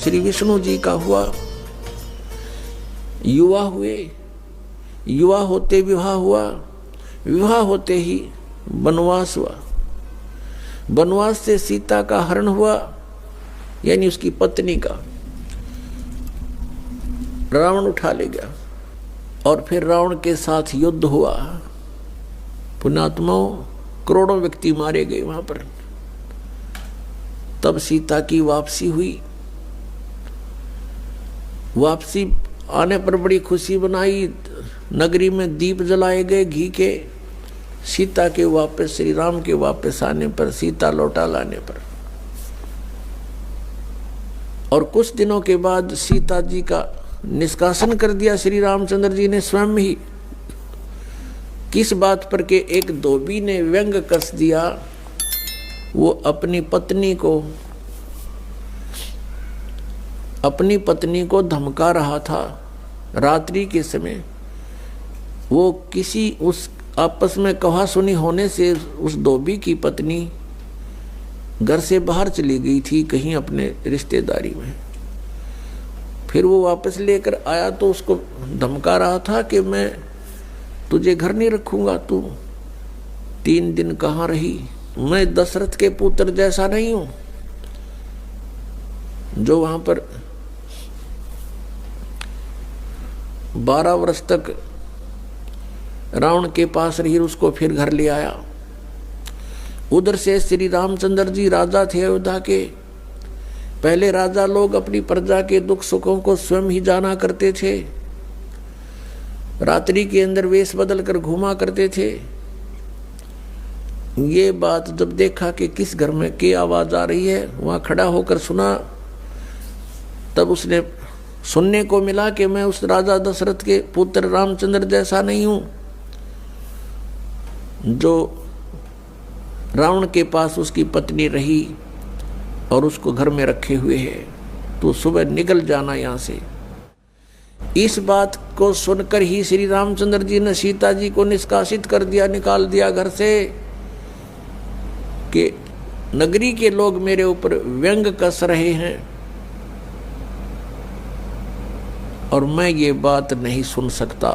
श्री विष्णु जी का हुआ। युवा हुए, युवा होते विवाह हुआ, विवाह होते ही वनवास हुआ, वनवास से सीता का हरण हुआ, यानी उसकी पत्नी का रावण उठा ले गया। और फिर रावण के साथ युद्ध हुआ। पुण्यात्माओं, करोड़ों व्यक्ति मारे गए वहां पर। तब सीता की वापसी हुई। वापसी आने पर बड़ी खुशी बनाई, नगरी में दीप जलाए गए घी के। सीता के वापस, श्री राम के वापस आने पर, सीता लौटा लाने पर, और कुछ दिनों के बाद सीता जी का निष्कासन कर दिया श्री रामचंद्र जी ने स्वयं ही। किस बात पर के एक धोबी ने व्यंग कस दिया। वो अपनी पत्नी को धमका रहा था रात्रि के समय। वो किसी उस आपस में कहा सुनी होने से उस धोबी की पत्नी घर से बाहर चली गई थी कहीं अपने रिश्तेदारी में। फिर वो वापस लेकर आया तो उसको धमका रहा था कि मैं तुझे घर नहीं रखूंगा, तू 3 दिन कहाँ रही। मैं दशरथ के पुत्र जैसा नहीं हूं जो वहां पर 12 वर्ष तक रावण के पास रही, उसको फिर घर ले आया। उधर से श्री रामचंद्र जी राजा थे अयोध्या के। पहले राजा लोग अपनी प्रजा के दुख सुखों को स्वयं ही जाना करते थे। रात्रि के अंदर वेश बदल कर घूमा करते थे। ये बात जब देखा कि किस घर में की आवाज आ रही है, वहां खड़ा होकर सुना, तब उसने सुनने को मिला कि मैं उस राजा दशरथ के पुत्र रामचंद्र जैसा नहीं हूं जो रावण के पास उसकी पत्नी रही और उसको घर में रखे हुए है। तो सुबह निकल जाना यहां से। इस बात को सुनकर ही श्री रामचंद्र जी ने सीता जी को निष्कासित कर दिया, निकाल दिया घर से कि नगरी के लोग मेरे ऊपर व्यंग कस रहे हैं और मैं ये बात नहीं सुन सकता।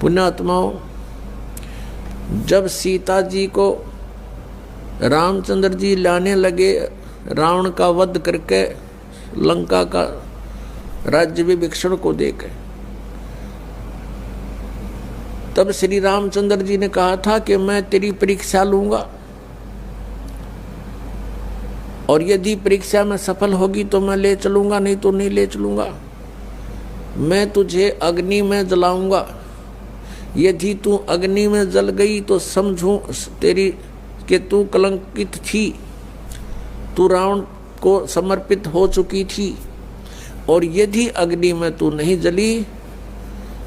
पुण्यात्माओं, जब सीता जी को रामचंद्र जी लाने लगे रावण का वध करके लंका का राज्य विभीषण को देकर, तब श्री रामचंद्र जी ने कहा था कि मैं तेरी परीक्षा लूंगा और यदि परीक्षा में सफल होगी तो मैं ले चलूंगा, नहीं तो नहीं ले चलूंगा। मैं तुझे अग्नि में जलाऊंगा, यदि तू अग्नि में जल गई तो समझूं तेरी कि तू कलंकित थी, तू रावण को समर्पित हो चुकी थी, और यदि अग्नि में तू नहीं जली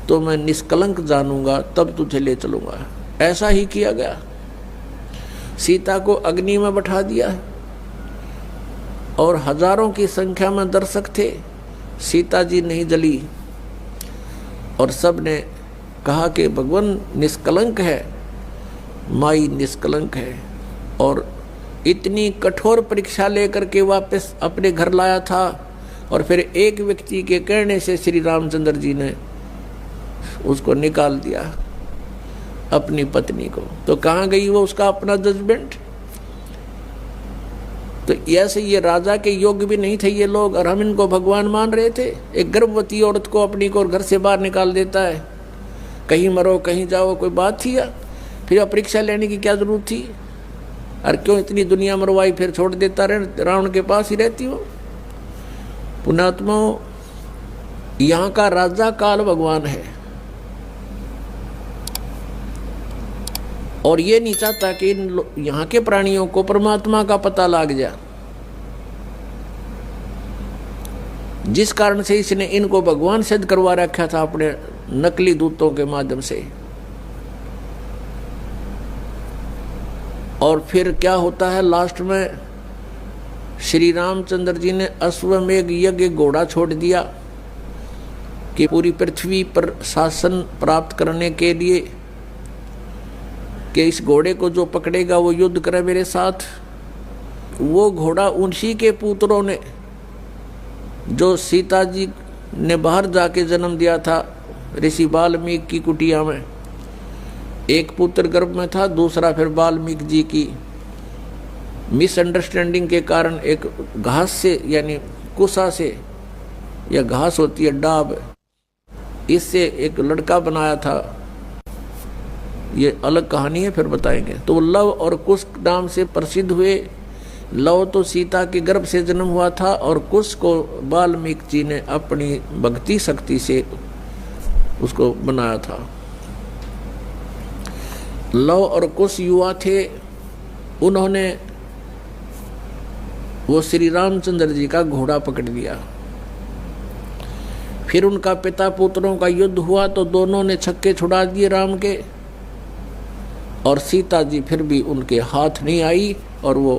तो मैं निष्कलंक जानूंगा, तब तुझे ले चलूंगा। ऐसा ही किया गया। सीता को अग्नि में बैठा दिया और हजारों की संख्या में दर्शक थे। सीता जी नहीं जली और सब ने कहा कि भगवान निष्कलंक है, माई निष्कलंक है। और इतनी कठोर परीक्षा लेकर के वापस अपने घर लाया था और फिर एक व्यक्ति के कहने से श्री रामचंद्र जी ने उसको निकाल दिया, अपनी पत्नी को। तो कहाँ गई वो उसका अपना जजमेंट। तो ऐसे ये राजा के योग्य भी नहीं थे ये लोग, और हम इनको भगवान मान रहे थे। एक गर्भवती औरत को अपनी को घर से बाहर निकाल देता है, कहीं मरो कहीं जाओ, कोई बात थी या? फिर परीक्षा लेने की क्या जरूरत थी? और क्यों इतनी दुनिया मरवाई, फिर छोड़ देता रहे, रावण के पास ही रहती हो। पुण्यात्माओं, यहाँ का राजा काल भगवान है और ये नहीं चाहता कि यहाँ के प्राणियों को परमात्मा का पता लग जाए, जिस कारण से इसने इनको भगवान सिद्ध करवा रखा था अपने नकली दूतों के माध्यम से। और फिर क्या होता है लास्ट में, श्री रामचंद्र जी ने अश्वमेघ यज्ञ घोड़ा छोड़ दिया कि पूरी पृथ्वी पर शासन प्राप्त करने के लिए कि इस घोड़े को जो पकड़ेगा वो युद्ध करे मेरे साथ। वो घोड़ा उन्हीं के पुत्रों ने जो सीता जी ने बाहर जाके जन्म दिया था ऋषि वाल्मीकि की कुटिया में, एक पुत्र गर्भ में था, दूसरा फिर वाल्मीकि जी की मिसअंडरस्टैंडिंग के कारण एक घास से यानी कुसा से, या घास होती है डाब, इससे एक लड़का बनाया था। ये अलग कहानी है, फिर बताएंगे। तो लव और कुश नाम से प्रसिद्ध हुए। लव तो सीता के गर्भ से जन्म हुआ था और कुश को वाल्मीकि जी ने अपनी भक्ति शक्ति से उसको बनाया था। लव और कुश युवा थे, उन्होंने वो श्री रामचंद्र जी का घोड़ा पकड़ लिया। फिर उनका पिता पुत्रों का युद्ध हुआ तो दोनों ने छक्के छुड़ा दिए राम के, और सीता जी फिर भी उनके हाथ नहीं आई और वो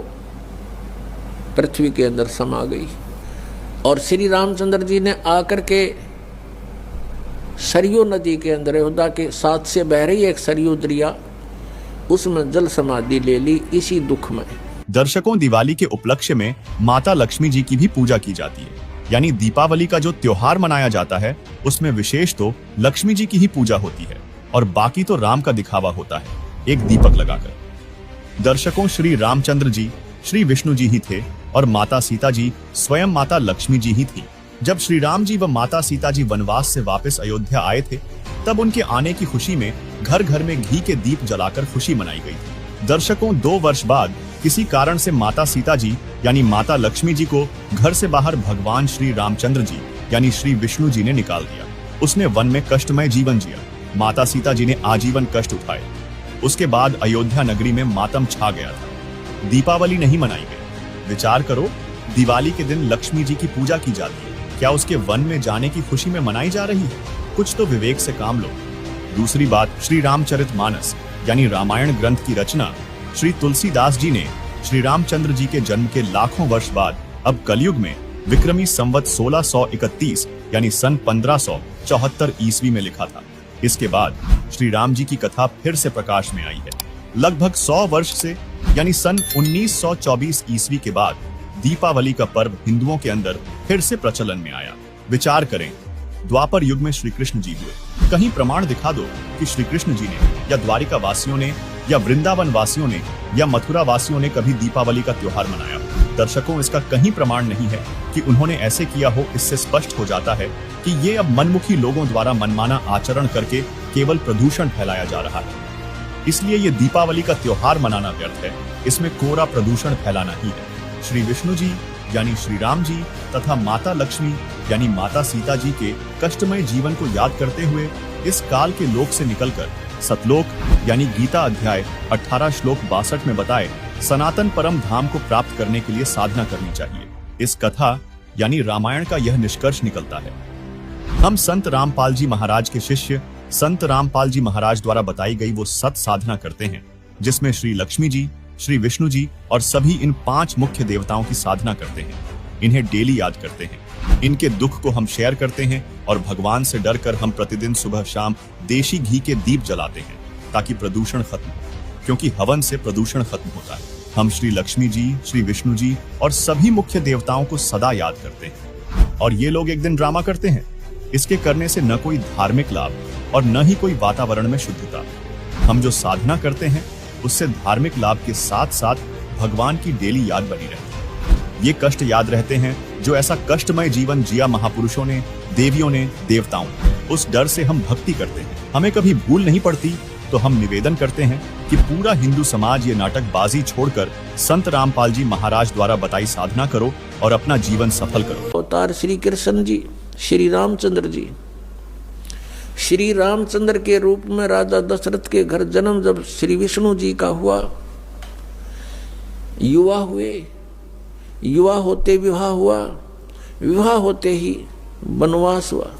पृथ्वी के अंदर समा गई। और श्री रामचंद्र जी ने आकर के सरयू नदी के अंदर, अयोध्या के साथ से बह रही एक सरयू दरिया, उसमें जल समाधि ले ली इसी दुख में। दर्शकों, दिवाली के उपलक्ष्य में माता लक्ष्मी जी की भी पूजा की जाती है। यानी दीपावली का जो त्योहार मनाया जाता है उसमें विशेष तो लक्ष्मी जी की ही पूजा होती है और बाकी तो राम का दिखावा होता है एक दीपक लगाकर। दर्शकों, श्री रामचंद्र जी श्री विष्णु जी ही थे और माता सीता जी स्वयं माता लक्ष्मी जी ही थी। जब श्री राम जी व माता सीता जी वनवास से वापस अयोध्या आए थे, तब उनके आने की खुशी में घर घर में घी के दीप जलाकर खुशी मनाई गई थी। दर्शकों, 2 वर्ष बाद किसी कारण से माता सीता जी यानी माता लक्ष्मी जी को घर से बाहर भगवान श्री रामचंद्र जी यानी श्री विष्णु जी ने निकाल दिया। उसने वन में कष्टमय जीवन जिया। माता सीता जी ने आजीवन कष्ट उठाए। उसके बाद अयोध्या नगरी में मातम छा गया था। दीपावली नहीं मनाई गई। विचार करो, दिवाली के दिन लक्ष्मी जी की पूजा की जाती है, क्या उसके वन में जाने की खुशी में मनाई जा रही है? कुछ तो विवेक से काम लो। दूसरी बात, श्री रामचरितमानस यानी रामायण ग्रंथ की रचना श्री तुलसीदास जी ने श्री रामचंद्र जी के जन्म के लाखों वर्ष बाद अब कलयुग में विक्रमी संवत 1631 यानी सन 1574 ईस्वी में लिखा था। इसके बाद श्री राम जी की कथा फिर से प्रकाश में आई है। लगभग 100 वर्ष से यानी सन 1924 ईस्वी के बाद दीपावली का पर्व हिंदुओं के अंदर फिर से प्रचलन में आया। विचार करें, द्वापर युग में श्री कृष्ण जी हुए, कहीं प्रमाण दिखा दो कि श्री कृष्ण जी ने या द्वारिका वासियों ने या वृंदावन वासियों ने या मथुरा वासियों ने कभी दीपावली का त्योहार मनाया। दर्शकों, इसका कहीं प्रमाण नहीं है कि उन्होंने ऐसे किया हो। इससे स्पष्ट हो जाता है कि ये अब मनमुखी लोगों द्वारा मनमाना आचरण करके केवल प्रदूषण फैलाया जा रहा है। इसलिए ये दीपावली का त्योहार मनाना व्यर्थ है। इसमें कोरा प्रदूषण फैलाना ही है। श्री विष्णु जी यानी श्री राम जी तथा माता लक्ष्मी यानी माता सीता जी के कष्टमय जीवन को याद करते हुए इस काल के लोक से निकलकर सतलोक यानी गीता अध्याय 18 श्लोक 62 में बताए सनातन परम धाम को प्राप्त करने के लिए साधना करनी चाहिए। इस कथा यानी रामायण का यह निष्कर्ष निकलता है। हम संत रामपाल जी महाराज के शिष्य संत रामपाल जी महाराज द्वारा बताई गई वो सत साधना करते हैं, जिसमें श्री लक्ष्मी जी, श्री विष्णु जी और सभी इन 5 मुख्य देवताओं की साधना करते हैं। इन्हें डेली याद करते हैं। इनके दुख को हम शेयर करते हैं और भगवान से डरकर हम प्रतिदिन सुबह शाम देशी घी के दीप जलाते हैं ताकि प्रदूषण खत्म हो, क्योंकि हवन से प्रदूषण खत्म होता है। हम श्री लक्ष्मी जी, श्री विष्णु जी और सभी मुख्य देवताओं को सदा याद करते हैं। और ये लोग एक दिन ड्रामा करते हैं। इसके करने से न कोई धार्मिक लाभ और न ही कोई वातावरण में शुद्धता। हम जो साधना करते हैं उससे धार्मिक लाभ के साथ साथ भगवान की डेली याद बनी रहती है। ये कष्ट याद रहते हैं जो ऐसा कष्टमय जीवन जिया महापुरुषों ने, देवियों ने, देवताओं ने। उस डर से हम भक्ति करते हैं। हमें कभी भूल नहीं पड़ती तो हम निवेदन करते हैं कि पूरा हिंदू समाज ये नाटकबाजी छोड़कर संत रामपाल जी महाराज द्वारा बताई साधना करो और अपना जीवन सफल करो। अवतार श्री कृष्ण जी, श्री रामचंद्र जी, श्री रामचंद्र के रूप में राजा दशरथ के घर जन्म जब श्री विष्णु जी का हुआ, युवा हुए, युवा होते विवाह हुआ, विवाह होते ही वनवास हुआ,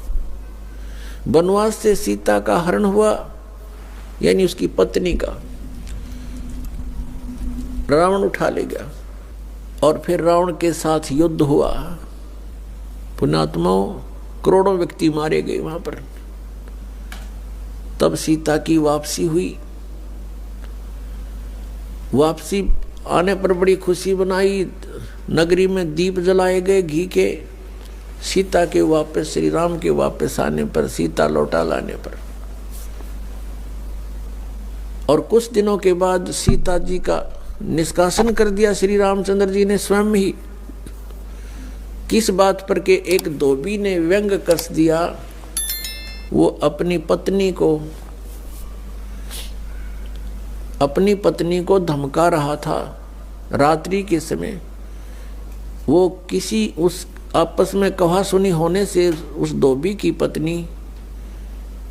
वनवास से सीता का हरण हुआ यानी उसकी पत्नी का, रावण उठा ले गया और फिर रावण के साथ युद्ध हुआ। पुण्यात्माओं, करोड़ों व्यक्ति मारे गए वहां पर। तब सीता की वापसी हुई। वापसी आने पर बड़ी खुशी बनाई। नगरी में दीप जलाए गए घी के, सीता के वापस, श्री राम के वापस आने पर, सीता लौटा लाने पर। और कुछ दिनों के बाद सीता जी का निष्कासन कर दिया श्री रामचंद्र जी ने स्वयं ही। किस बात पर के एक धोबी ने व्यंग कस दिया, वो अपनी पत्नी को धमका रहा था रात्रि के समय। वो किसी उस आपस में कहा सुनी होने से उस धोबी की पत्नी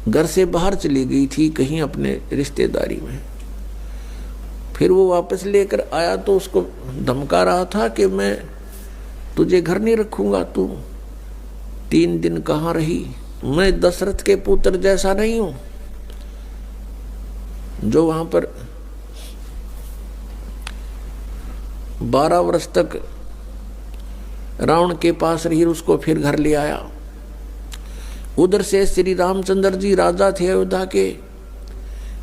घर से बाहर चली गई थी कहीं अपने रिश्तेदारी में। फिर वो वापस लेकर आया तो उसको धमका रहा था कि मैं तुझे घर नहीं रखूंगा, तू 3 दिन कहाँ रही, मैं दशरथ के पुत्र जैसा नहीं हूं जो वहां पर 12 वर्ष तक रावण के पास रही, उसको फिर घर ले आया। उधर से श्री रामचंद्र जी राजा थे अयोध्या के।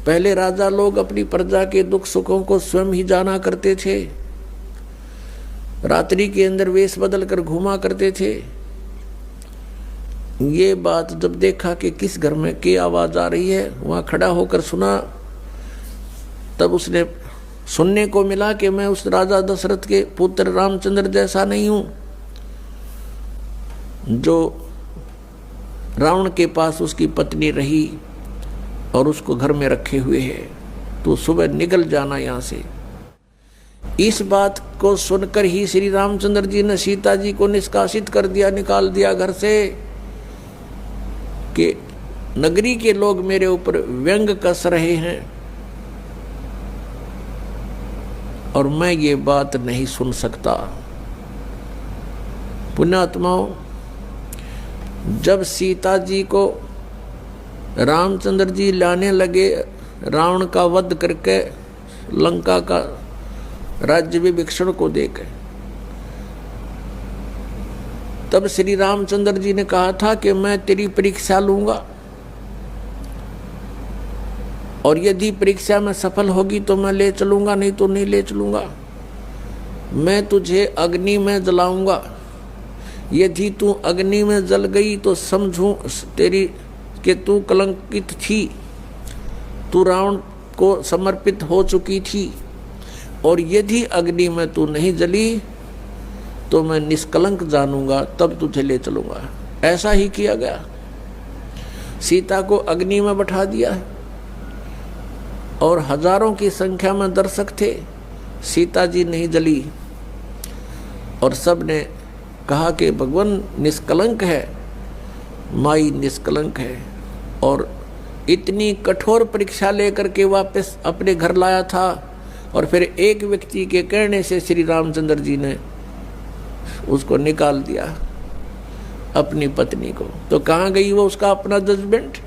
पहले राजा लोग अपनी प्रजा के दुख सुखों को स्वयं ही जाना करते थे, रात्रि के अंदर वेश बदल कर घूमा करते थे। ये बात जब देखा कि किस घर में की आवाज आ रही है, वहां खड़ा होकर सुना, तब उसने सुनने को मिला कि मैं उस राजा दशरथ के पुत्र रामचंद्र जैसा नहीं हूं जो रावण के पास उसकी पत्नी रही और उसको घर में रखे हुए है, तो सुबह निकल जाना यहां से। इस बात को सुनकर ही श्री रामचंद्र जी ने सीता जी को निष्कासित कर दिया, निकाल दिया घर से कि नगरी के लोग मेरे ऊपर व्यंग कस रहे हैं और मैं ये बात नहीं सुन सकता। पुण्यात्माओं, जब सीता जी को रामचंद्र जी लाने लगे रावण का वध करके लंका का राज्य विभीषण को देकर, तब श्री रामचंद्र जी ने कहा था कि मैं तेरी परीक्षा लूंगा और यदि परीक्षा में सफल होगी तो मैं ले चलूंगा, नहीं तो नहीं ले चलूंगा। मैं तुझे अग्नि में जलाऊंगा, यदि तू अग्नि में जल गई तो समझूं तेरी कि तू कलंकित थी, तू रावण को समर्पित हो चुकी थी, और यदि अग्नि में तू नहीं जली तो मैं निष्कलंक जानूंगा, तब तुझे ले चलूंगा। ऐसा ही किया गया, सीता को अग्नि में बैठा दिया और हजारों की संख्या में दर्शक थे, सीता जी नहीं जली और सब ने कहा कि भगवान निष्कलंक है, माई निष्कलंक है। और इतनी कठोर परीक्षा लेकर के वापस अपने घर लाया था और फिर एक व्यक्ति के कहने से श्री रामचंद्र जी ने उसको निकाल दिया, अपनी पत्नी को। तो कहाँ गई वो उसका अपना जजमेंट?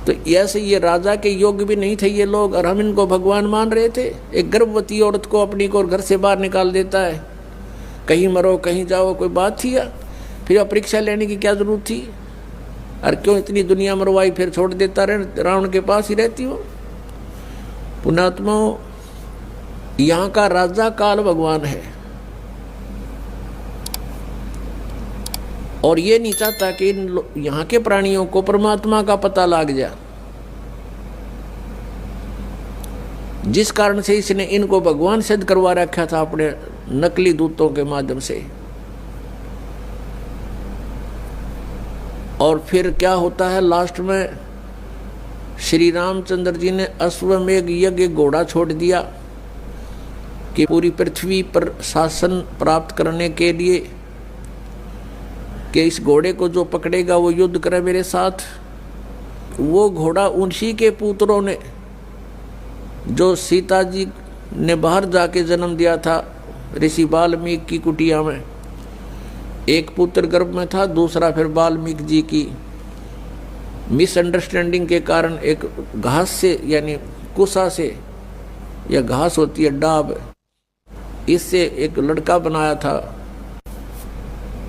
तो ऐसे ये राजा के योग्य भी नहीं थे ये लोग, और हम इनको भगवान मान रहे थे। एक गर्भवती औरत को अपनी को घर से बाहर निकाल देता है, कहीं मरो कहीं जाओ, कोई बात थी? या फिर परीक्षा लेने की क्या जरूरत थी? और क्यों इतनी दुनिया मरवाई, फिर छोड़ देता रहे, रावण के पास ही रहती हो। पुण्यात्माओं, यहाँ का राजा काल भगवान है और ये नहीं चाहता कि यहाँ के प्राणियों को परमात्मा का पता लग जाए, जिस कारण से इसने इनको भगवान सिद्ध करवा रखा था अपने नकली दूतों के माध्यम से। और फिर क्या होता है लास्ट में, श्री रामचंद्र जी ने अश्वमेघ यज्ञ घोड़ा छोड़ दिया कि पूरी पृथ्वी पर शासन प्राप्त करने के लिए कि इस घोड़े को जो पकड़ेगा वो युद्ध करे मेरे साथ। वो घोड़ा उन्हीं के पुत्रों ने, जो सीता जी ने बाहर जाके जन्म दिया था ऋषि वाल्मीकि की कुटिया में, एक पुत्र गर्भ में था, दूसरा फिर वाल्मीकि जी की मिसअंडरस्टैंडिंग के कारण एक घास से यानी कुसा से, या घास होती है डाब, इससे एक लड़का बनाया था।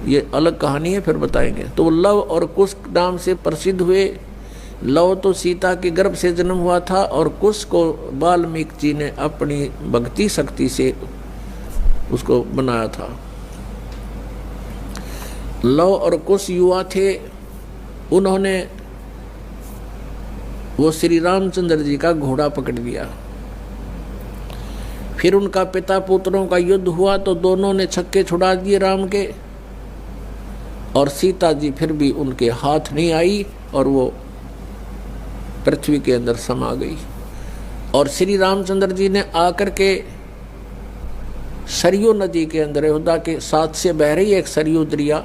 ये अलग कहानी है, फिर बताएंगे। तो लव और कुश नाम से प्रसिद्ध हुए। लव तो सीता के गर्भ से जन्म हुआ था और कुश को वाल्मीकि जी ने अपनी भक्ति शक्ति से उसको बनाया था। लव और कुश युवा थे, उन्होंने वो श्री रामचंद्र जी का घोड़ा पकड़ लिया। फिर उनका पिता पुत्रों का युद्ध हुआ तो दोनों ने छक्के छुड़ा दिए राम के, और सीता जी फिर भी उनके हाथ नहीं आई और वो पृथ्वी के अंदर समा गई। और श्री रामचंद्र जी ने आकर के सरयू नदी के अंदर, अयोध्या के साथ से बह रही एक सरयू दरिया,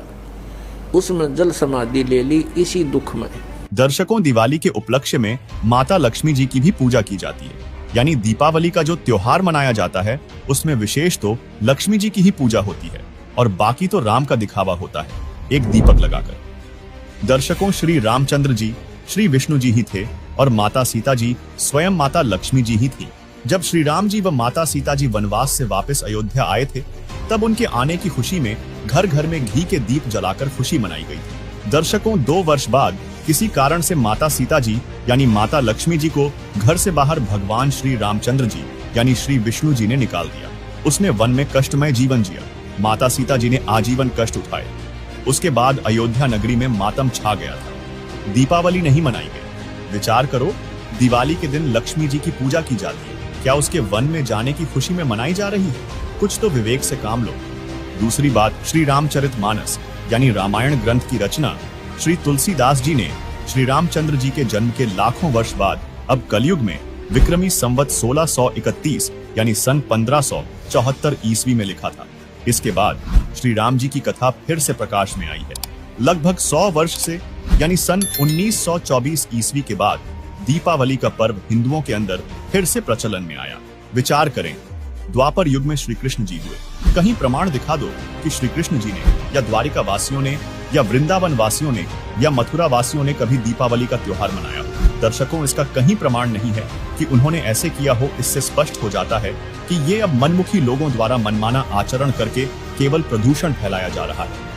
उसमें जल समाधि ले ली इसी दुख में। दर्शकों, दिवाली के उपलक्ष्य में माता लक्ष्मी जी की भी पूजा की जाती है। यानी दीपावली का जो त्योहार मनाया जाता है उसमें विशेष तो लक्ष्मी जी की ही पूजा होती है और बाकी तो राम का दिखावा होता है एक दीपक लगाकर। दर्शकों, श्री रामचंद्र जी श्री विष्णु जी ही थे और माता सीता जी स्वयं माता लक्ष्मी जी ही थी। जब श्री राम जी व माता सीता जी वनवास से वापस अयोध्या आए थे तब उनके आने की खुशी में घर घर में घी के दीप जलाकर खुशी मनाई गई थी। दर्शकों, 2 वर्ष बाद किसी कारण से माता सीता जी यानी माता लक्ष्मी जी को घर से बाहर भगवान श्री रामचंद्र जी यानी श्री विष्णु जी ने निकाल दिया। उसने वन में कष्टमय जीवन जिया। माता सीता जी ने आजीवन कष्ट उठाए। उसके बाद अयोध्या नगरी में मातम छा गया था। दीपावली नहीं मनाई गई। विचार करो, दिवाली के दिन लक्ष्मी जी की पूजा की जाती है, क्या उसके वन में जाने की खुशी में मनाई जा रही है? कुछ तो विवेक से काम लो। दूसरी बात, श्री रामचरितमानस यानी रामायण ग्रंथ की रचना श्री तुलसीदास जी ने श्री रामचंद्र जी के जन्म के लाखों वर्ष बाद अब कलयुग में विक्रमी संवत 1631 यानी सन 1574 ईस्वी में लिखा था। इसके बाद श्री राम जी की कथा फिर से प्रकाश में आई है। लगभग 100 वर्ष से यानी सन 1924 ईस्वी के बाद दीपावली का पर्व हिंदुओं के अंदर फिर से प्रचलन में आया। विचार करें, द्वापर युग में श्री कृष्ण जी हुए। कहीं प्रमाण दिखा दो कि श्री कृष्ण जी ने या द्वारिका वासियों ने या वृंदावन वासियों ने या मथुरा वासियों ने कभी दीपावली का त्योहार मनाया। दर्शकों, इसका कहीं प्रमाण नहीं है कि उन्होंने ऐसे किया हो। इससे स्पष्ट हो जाता है कि ये अब मनमुखी लोगों द्वारा मनमाना आचरण करके केवल प्रदूषण फैलाया जा रहा है।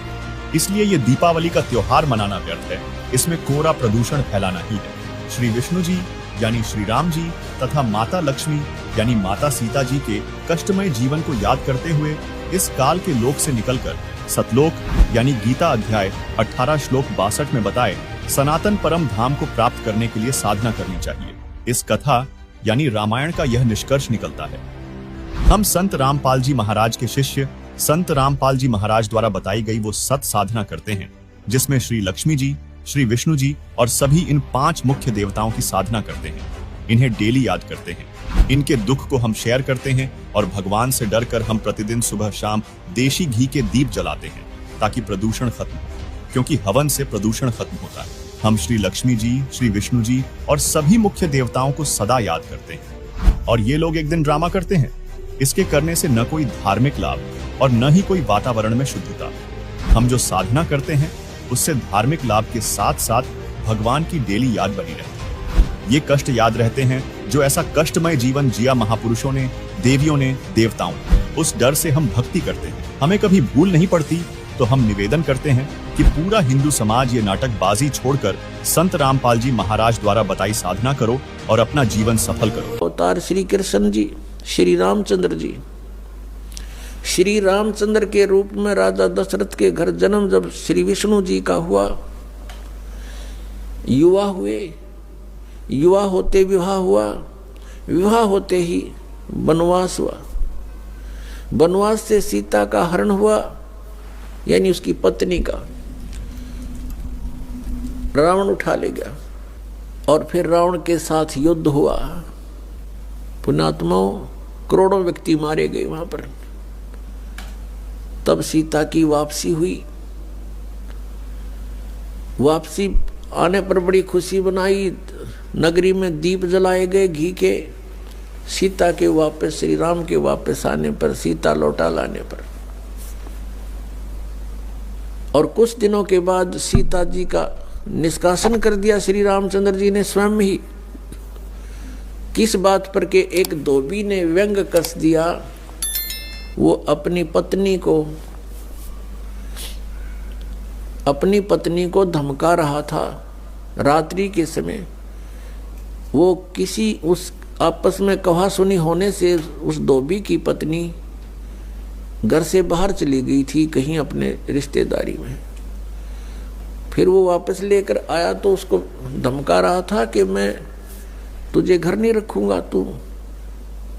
इसलिए ये दीपावली का त्योहार मनाना व्यर्थ है। इसमें कोरा प्रदूषण फैलाना ही है। श्री विष्णु जी यानी श्री राम जी तथा माता लक्ष्मी यानी माता सीता जी के कष्टमय जीवन को याद करते हुए इस काल के लोक से निकलकर सतलोक यानी गीता अध्याय 18 श्लोक 62 में बताए सनातन परम धाम को प्राप्त करने के लिए साधना करनी चाहिए। इस कथा यानी रामायण का यह निष्कर्ष निकलता है। हम संत रामपाल जी महाराज के शिष्य संत रामपाल जी महाराज द्वारा बताई गई वो सत साधना करते हैं, जिसमें श्री लक्ष्मी जी, श्री विष्णु जी और सभी इन 5 मुख्य देवताओं की साधना करते हैं। इन्हें डेली याद करते हैं। इनके दुख को हम शेयर करते हैं और भगवान से डरकर हम प्रतिदिन सुबह शाम देशी घी के दीप जलाते हैं ताकि प्रदूषण खत्म हो, क्योंकि हवन से प्रदूषण खत्म होता है। हम श्री लक्ष्मी जी, श्री विष्णु जी और सभी मुख्य देवताओं को सदा याद करते हैं। और ये लोग एक दिन ड्रामा करते हैं। इसके करने से न कोई धार्मिक लाभ और न ही कोई वातावरण में शुद्धता। हम जो साधना करते हैं उससे धार्मिक लाभ के साथ साथ भगवान की डेली याद बनी रहती है। ये कष्ट याद रहते हैं जो ऐसा कष्टमय जीवन जिया महापुरुषों ने, देवियों ने, द्वाताओं ने। उस डर से हम भक्ति करते हैं। हमें कभी भूल नहीं पड़ती तो हम निवेदन करते हैं कि पूरा हिंदू समाज ये नाटकबाजी छोड़कर संत रामपाल जी महाराज द्वारा बताई साधना करो और अपना जीवन सफल करो। अवतार श्री कृष्ण जी, श्री रामचंद्र जी, श्री रामचंद्र के रूप में राजा दशरथ के घर जन्म जब श्री विष्णु जी का हुआ, युवा हुए, युवा होते विवाह हुआ, विवाह होते ही वनवास हुआ, वनवास से सीता का हरण हुआ यानी उसकी पत्नी का रावण उठा ले गया और फिर रावण के साथ युद्ध हुआ। पुण्यात्माओं, करोड़ों व्यक्ति मारे गए वहां पर। तब सीता की वापसी हुई। वापसी आने पर बड़ी खुशी बनाई, नगरी में दीप जलाए गए घी के। सीता के वापस, श्री राम के वापस आने पर, सीता लौटा लाने पर, और कुछ दिनों के बाद सीता जी का निष्कासन कर दिया श्री रामचंद्र जी ने स्वयं ही। किस बात पर के एक धोबी ने व्यंग कस दिया। वो अपनी पत्नी को धमका रहा था रात्रि के समय। वो किसी उस आपस में कहा सुनी होने से उस धोबी की पत्नी घर से बाहर चली गई थी कहीं अपने रिश्तेदारी में। फिर वो वापस लेकर आया तो उसको धमका रहा था कि मैं तुझे घर नहीं रखूंगा, तू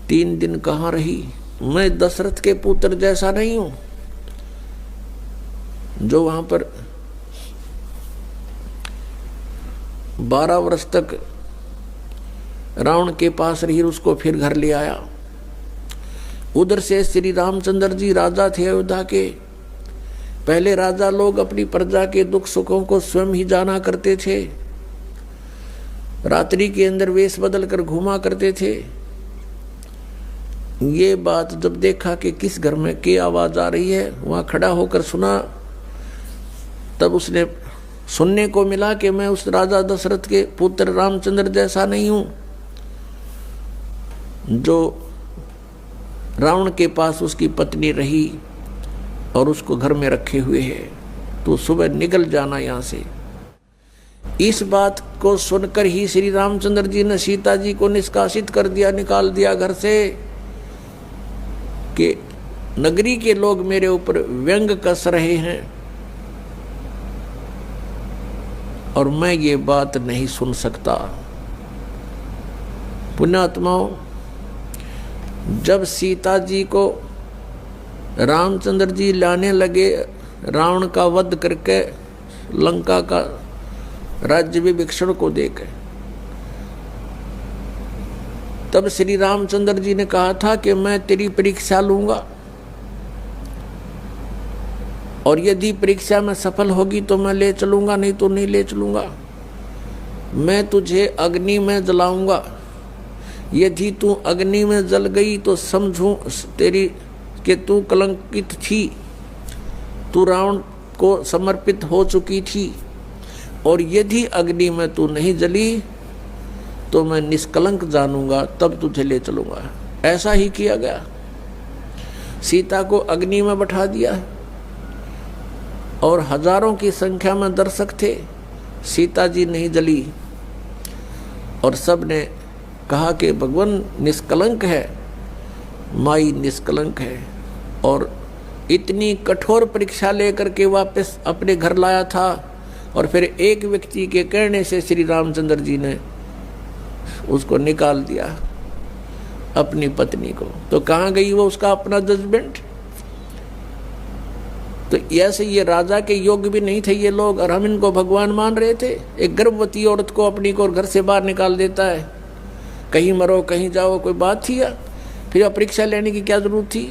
3 दिन कहाँ रही। मैं दशरथ के पुत्र जैसा नहीं हूं जो वहां पर 12 वर्ष तक रावण के पास रही, उसको फिर घर ले आया। उधर से श्री रामचंद्र जी राजा थे अयोध्या के। पहले राजा लोग अपनी प्रजा के दुख सुखों को स्वयं ही जाना करते थे, रात्रि के अंदर वेश बदल कर घूमा करते थे। ये बात जब देखा कि किस घर में क्या आवाज आ रही है, वहां खड़ा होकर सुना, तब उसने सुनने को मिला कि मैं उस राजा दशरथ के पुत्र रामचंद्र जैसा नहीं हूं जो रावण के पास उसकी पत्नी रही और उसको घर में रखे हुए है, तो सुबह निकल जाना यहां से। इस बात को सुनकर ही श्री रामचंद्र जी ने सीता जी को निष्कासित कर दिया, निकाल दिया घर से कि नगरी के लोग मेरे ऊपर व्यंग कस रहे हैं और मैं ये बात नहीं सुन सकता। पुण्यात्माओं, जब सीता जी को रामचंद्र जी लाने लगे रावण का वध करके लंका का राज्य विभीषण को देकर, तब श्री रामचंद्र जी ने कहा था कि मैं तेरी परीक्षा लूंगा और यदि परीक्षा में सफल होगी तो मैं ले चलूंगा, नहीं तो नहीं ले चलूंगा। मैं तुझे अग्नि में जलाऊंगा, यदि तू अग्नि में जल गई तो समझूं तेरी कि तू कलंकित थी, तू रावण को समर्पित हो चुकी थी, और यदि अग्नि में तू नहीं जली तो मैं निष्कलंक जानूंगा, तब तुझे ले चलूंगा। ऐसा ही किया गया, सीता को अग्नि में बैठा दिया और हजारों की संख्या में दर्शक थे। सीता जी नहीं जली और सब ने कहा कि भगवान निष्कलंक है, माई निष्कलंक है, और इतनी कठोर परीक्षा लेकर के वापस अपने घर लाया था। और फिर एक व्यक्ति के कहने से श्री रामचंद्र जी ने उसको निकाल दिया, अपनी पत्नी को। तो कहाँ गई वो उसका अपना जजमेंट? तो ऐसे ये राजा के योग्य भी नहीं थे ये लोग, और हम इनको भगवान मान रहे थे। एक गर्भवती औरत को अपनी को घर से बाहर निकाल देता है, कहीं मरो कहीं जाओ, कोई बात थी या? फिर परीक्षा लेने की क्या जरूरत थी?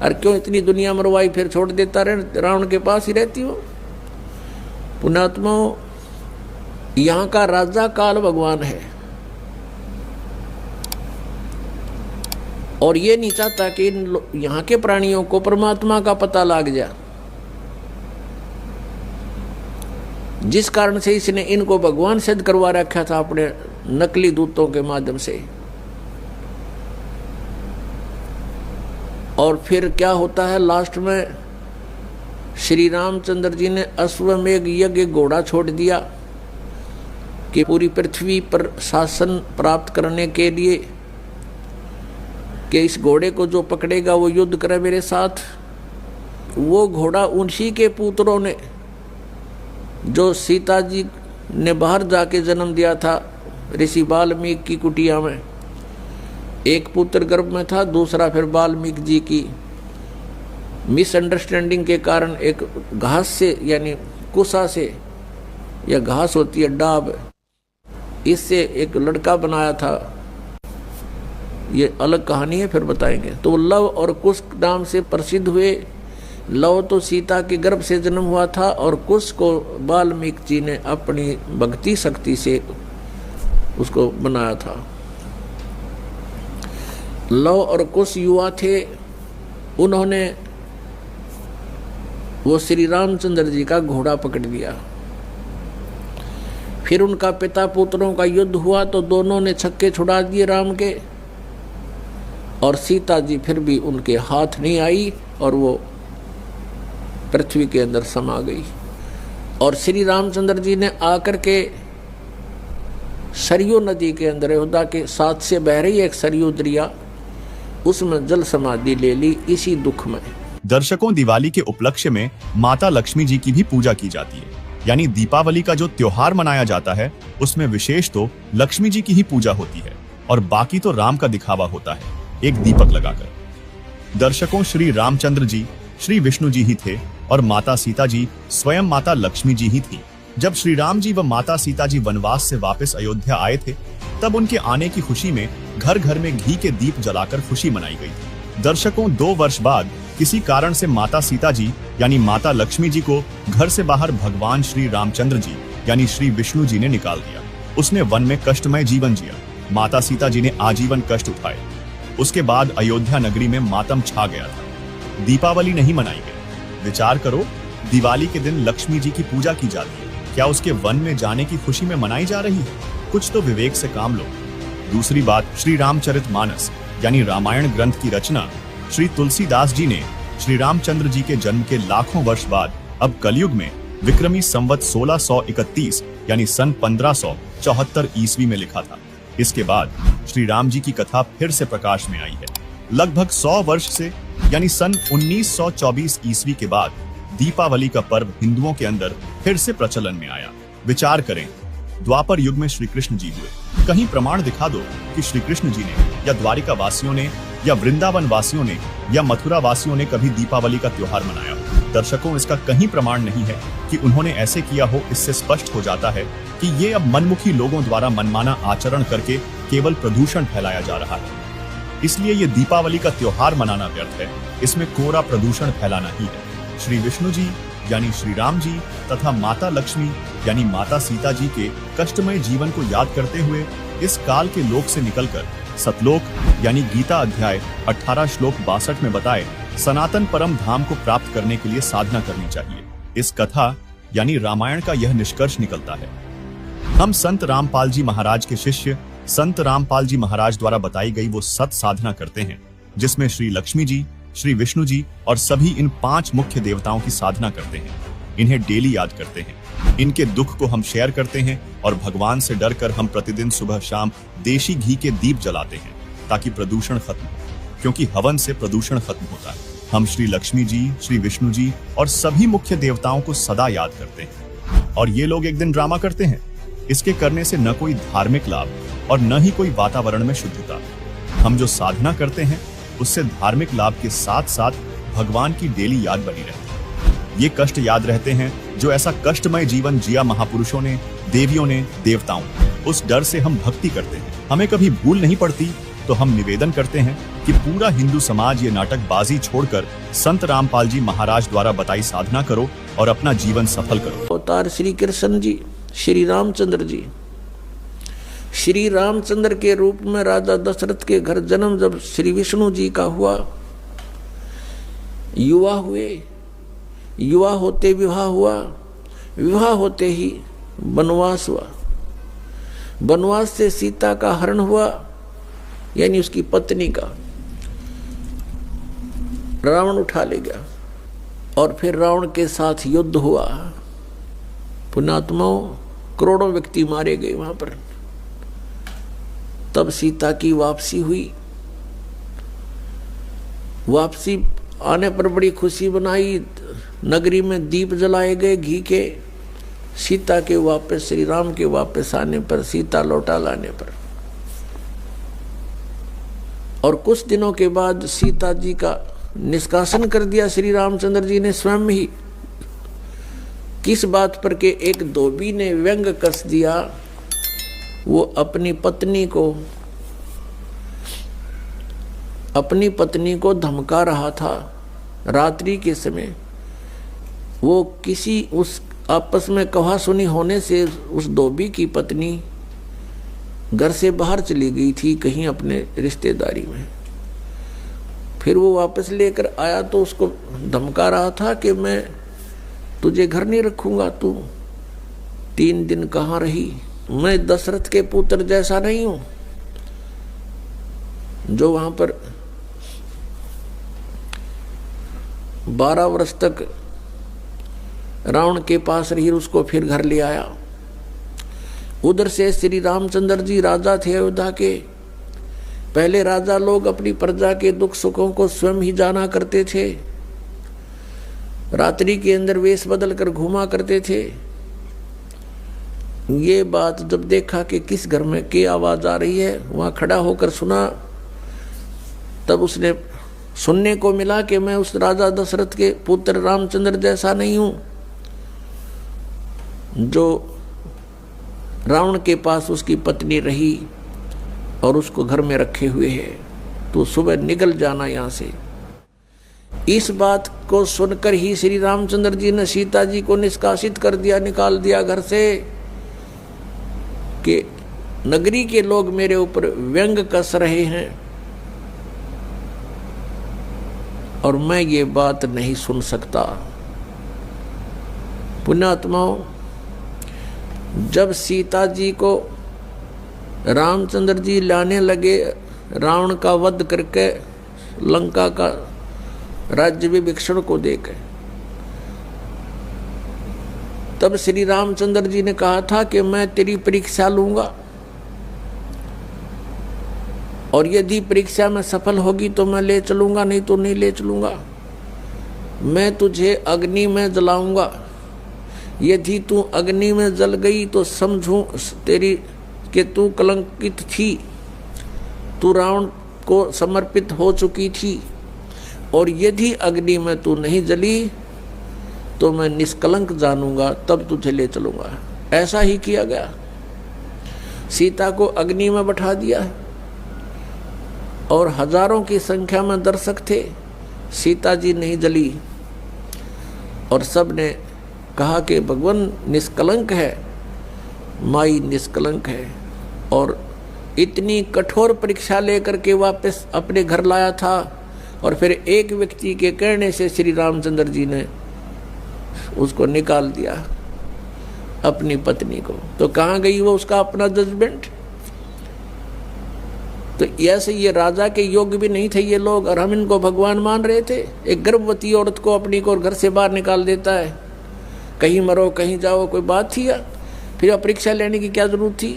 और क्यों इतनी दुनिया मरवाई, फिर छोड़ देता रहे, रावण के पास ही रहती हो। पुण्यात्माओं, यहाँ का राजा काल भगवान है और ये नहीं चाहता कि यहाँ के प्राणियों को परमात्मा का पता लग जाए, जिस कारण से इसने इनको भगवान सिद्ध करवा रखा था अपने नकली दूतों के माध्यम से। और फिर क्या होता है लास्ट में, श्री रामचंद्र जी ने अश्वमेघ यज्ञ घोड़ा छोड़ दिया कि पूरी पृथ्वी पर शासन प्राप्त करने के लिए कि इस घोड़े को जो पकड़ेगा वो युद्ध करे मेरे साथ। वो घोड़ा उन्हीं के पुत्रों ने, जो सीता जी ने बाहर जाके जन्म दिया था ऋषि वाल्मीकि की कुटिया में, एक पुत्र गर्भ में था, दूसरा फिर वाल्मीकि जी की मिसअंडरस्टैंडिंग के कारण एक घास से, यानी कुसा से, या घास होती है डाब, इससे एक लड़का बनाया था। ये अलग कहानी है, फिर बताएंगे। तो लव और कुश नाम से प्रसिद्ध हुए। लव तो सीता के गर्भ से जन्म हुआ था और कुश को वाल्मीकि जी ने अपनी भक्ति शक्ति से उसको बनाया था। लव और कुश युवा थे, उन्होंने वो श्री रामचंद्र जी का घोड़ा पकड़ लिया। फिर उनका पिता पुत्रों का युद्ध हुआ तो दोनों ने छक्के छुड़ा दिए राम के, और सीता जी फिर भी उनके हाथ नहीं आई और वो पृथ्वी के अंदर समा गई। और श्री रामचंद्र जी ने आकर के सरयू नदी के अंदर, अयोध्या के साथ से बह रही एक सरयू दरिया, उसमें जल समाधि ले ली इसी दुख में। दर्शकों, दिवाली के उपलक्ष्य में माता लक्ष्मी जी की भी पूजा की जाती है। यानी दीपावली का जो त्योहार मनाया जाता है उसमें विशेष तो लक्ष्मी जी की ही पूजा होती है और बाकी तो राम का दिखावा होता है एक दीपक लगाकर। दर्शकों, श्री रामचंद्र जी श्री विष्णु जी ही थे और माता सीता जी स्वयं माता लक्ष्मी जी ही थी। जब श्री राम जी व माता सीता जी वनवास से वापस अयोध्या आए थे तब उनके आने की खुशी में घर घर में घी के दीप जलाकर खुशी मनाई गई थी। दर्शकों, 2 वर्ष बाद किसी कारण से माता सीता जी यानी माता लक्ष्मी जी को घर से बाहर भगवान श्री रामचंद्र जी यानी श्री विष्णु जी ने निकाल दिया। उसने वन में कष्टमय जीवन जिया। माता सीता जी ने आजीवन कष्ट उठाए। उसके बाद अयोध्या नगरी में मातम छा गया था। दीपावली नहीं मनाई गई। विचार करो, दिवाली के दिन लक्ष्मी जी की पूजा की जाती है, क्या उसके वन में जाने की खुशी में मनाई जा रही है? कुछ तो विवेक से काम लो। दूसरी बात, श्री रामचरितमानस यानी रामायण ग्रंथ की रचना श्री तुलसीदास जी ने श्री रामचंद्र जी के जन्म के लाखों वर्ष बाद अब कलयुग में विक्रमी संवत 1631 यानी सन 1574 ईस्वी में लिखा था। इसके बाद श्री राम जी की कथा फिर से प्रकाश में आई है। लगभग 100 वर्ष से यानी सन 1924 ईस्वी के बाद दीपावली का पर्व हिंदुओं के अंदर फिर से प्रचलन में आया। विचार करें, द्वापर युग में श्री कृष्ण जी हुए। कहीं प्रमाण दिखा दो कि श्री कृष्ण जी ने या द्वारिका वासियों ने या वृंदावन वासियों ने या मथुरा वासियों ने कभी दीपावली का त्योहार मनाया। दर्शकों, इसका कहीं प्रमाण नहीं है कि उन्होंने ऐसे किया हो। इससे स्पष्ट हो जाता है कि ये अब मनमुखी लोगों द्वारा मनमाना आचरण करके केवल प्रदूषण फैलाया जा रहा है। इसलिए ये दीपावली का त्योहार मनाना व्यर्थ है। इसमें कोरा प्रदूषण फैलाना ही है। श्री विष्णु जी यानी श्री राम जी तथा माता लक्ष्मी यानी माता सीता जी के कष्टमय जीवन को याद करते हुए इस काल के लोक से निकलकर सतलोक यानी गीता अध्याय 18 श्लोक 62 में बताए सनातन परम धाम को प्राप्त करने के लिए साधना करनी चाहिए। इस कथा यानी रामायण का यह निष्कर्ष निकलता है। हम संत रामपाल जी महाराज के शिष्य संत रामपाल जी महाराज द्वारा बताई गई वो सत साधना करते हैं जिसमें श्री लक्ष्मी जी, श्री विष्णु जी और सभी इन 5 मुख्य देवताओं की साधना करते हैं। इन्हें डेली याद करते हैं। इनके दुख को हम शेयर करते हैं और भगवान से डरकर हम प्रतिदिन सुबह शाम देशी घी के दीप जलाते हैं ताकि प्रदूषण खत्म हो, क्योंकि हवन से प्रदूषण खत्म होता है। हम श्री लक्ष्मी जी, श्री विष्णु जी और सभी मुख्य देवताओं को सदा याद करते हैं। और ये लोग एक दिन ड्रामा करते हैं। इसके करने से न कोई धार्मिक लाभ और न ही कोई वातावरण में शुद्धता। हम जो साधना करते हैं उससे धार्मिक लाभ के साथ साथ भगवान की डेली याद बनी रहती है। ये कष्ट याद रहते हैं जो ऐसा कष्टमय जीवन जिया महापुरुषों ने, देवियों ने, देवताओं ने। उस डर से हम भक्ति करते हैं। हमें कभी भूल नहीं पड़ती तो हम निवेदन करते हैं कि पूरा हिंदू समाज ये नाटकबाजी छोड़कर संत रामपाल जी महाराज द्वारा बताई साधना करो और अपना जीवन सफल करो। अवतार श्री कृष्ण जी, श्री रामचंद्र जी। श्री रामचंद्र के रूप में राजा दशरथ के घर जन्म जब श्री विष्णु जी का हुआ, युवा हुए, युवा होते विवाह हुआ, विवाह होते ही वनवास हुआ, वनवास से सीता का हरण हुआ यानी उसकी पत्नी का रावण उठा ले गया और फिर रावण के साथ युद्ध हुआ। पुण्यात्माओं, करोड़ों व्यक्ति मारे गए वहां पर। तब सीता की वापसी हुई। वापसी आने पर बड़ी खुशी बनाई। नगरी में दीप जलाए गए घी के। सीता के वापस, श्री राम के वापस आने पर, सीता लौटा लाने पर और कुछ दिनों के बाद सीता जी का निष्कासन कर दिया श्री रामचंद्र जी ने स्वयं ही। किस बात पर के एक धोबी ने व्यंग कस दिया। वो अपनी पत्नी को धमका रहा था रात्रि के समय। वो किसी उस आपस में कहा सुनी होने से उस धोबी की पत्नी घर से बाहर चली गई थी कहीं अपने रिश्तेदारी में। फिर वो वापस लेकर आया तो उसको धमका रहा था कि मैं तुझे घर नहीं रखूंगा, तू 3 दिन कहाँ रही। मैं दशरथ के पुत्र जैसा नहीं हूं जो वहां पर 12 वर्ष तक रावण के पास रही, उसको फिर घर ले आया। उधर से श्री रामचंद्र जी राजा थे अयोध्या के। पहले राजा लोग अपनी प्रजा के दुख सुखों को स्वयं ही जाना करते थे। रात्रि के अंदर वेश बदल कर घूमा करते थे। ये बात जब देखा कि किस घर में की आवाज आ रही है, वहां खड़ा होकर सुना, तब उसने सुनने को मिला कि मैं उस राजा दशरथ के पुत्र रामचंद्र जैसा नहीं हूं जो रावण के पास उसकी पत्नी रही और उसको घर में रखे हुए है, तो सुबह निकल जाना यहां से। इस बात को सुनकर ही श्री रामचंद्र जी ने सीता जी को निष्कासित कर दिया, निकाल दिया घर से, कि नगरी के लोग मेरे ऊपर व्यंग कस रहे हैं और मैं ये बात नहीं सुन सकता। पुण्यात्माओं, जब सीता जी को रामचंद्र जी लाने लगे रावण का वध करके लंका का राज्य विभीषण को देकर, तब श्री रामचंद्र जी ने कहा था कि मैं तेरी परीक्षा लूंगा और यदि परीक्षा में सफल होगी तो मैं ले चलूंगा, नहीं तो नहीं ले चलूंगा। मैं तुझे अग्नि में जलाऊंगा, यदि तू अग्नि में जल गई तो समझूं तेरी कि तू कलंकित थी, तू रावण को समर्पित हो चुकी थी, और यदि अग्नि में तू नहीं जली तो मैं निष्कलंक जानूंगा, तब तुझे ले चलूंगा। ऐसा ही किया गया, सीता को अग्नि में बैठा दिया और हजारों की संख्या में दर्शक थे, सीता जी नहीं जली और सब ने कहा कि भगवान निष्कलंक है, माई निष्कलंक है, और इतनी कठोर परीक्षा लेकर के वापस अपने घर लाया था। और फिर एक व्यक्ति के कहने से श्री रामचंद्र जी ने उसको निकाल दिया, अपनी पत्नी को। तो कहाँ गई वो उसका अपना जजमेंट? तो ऐसे ये राजा के योग्य भी नहीं थे ये लोग, और हम इनको भगवान मान रहे थे। एक गर्भवती औरत को अपनी को घर से बाहर निकाल देता है, कहीं मरो कहीं जाओ, कोई बात थी? या फिर परीक्षा लेने की क्या जरूरत थी?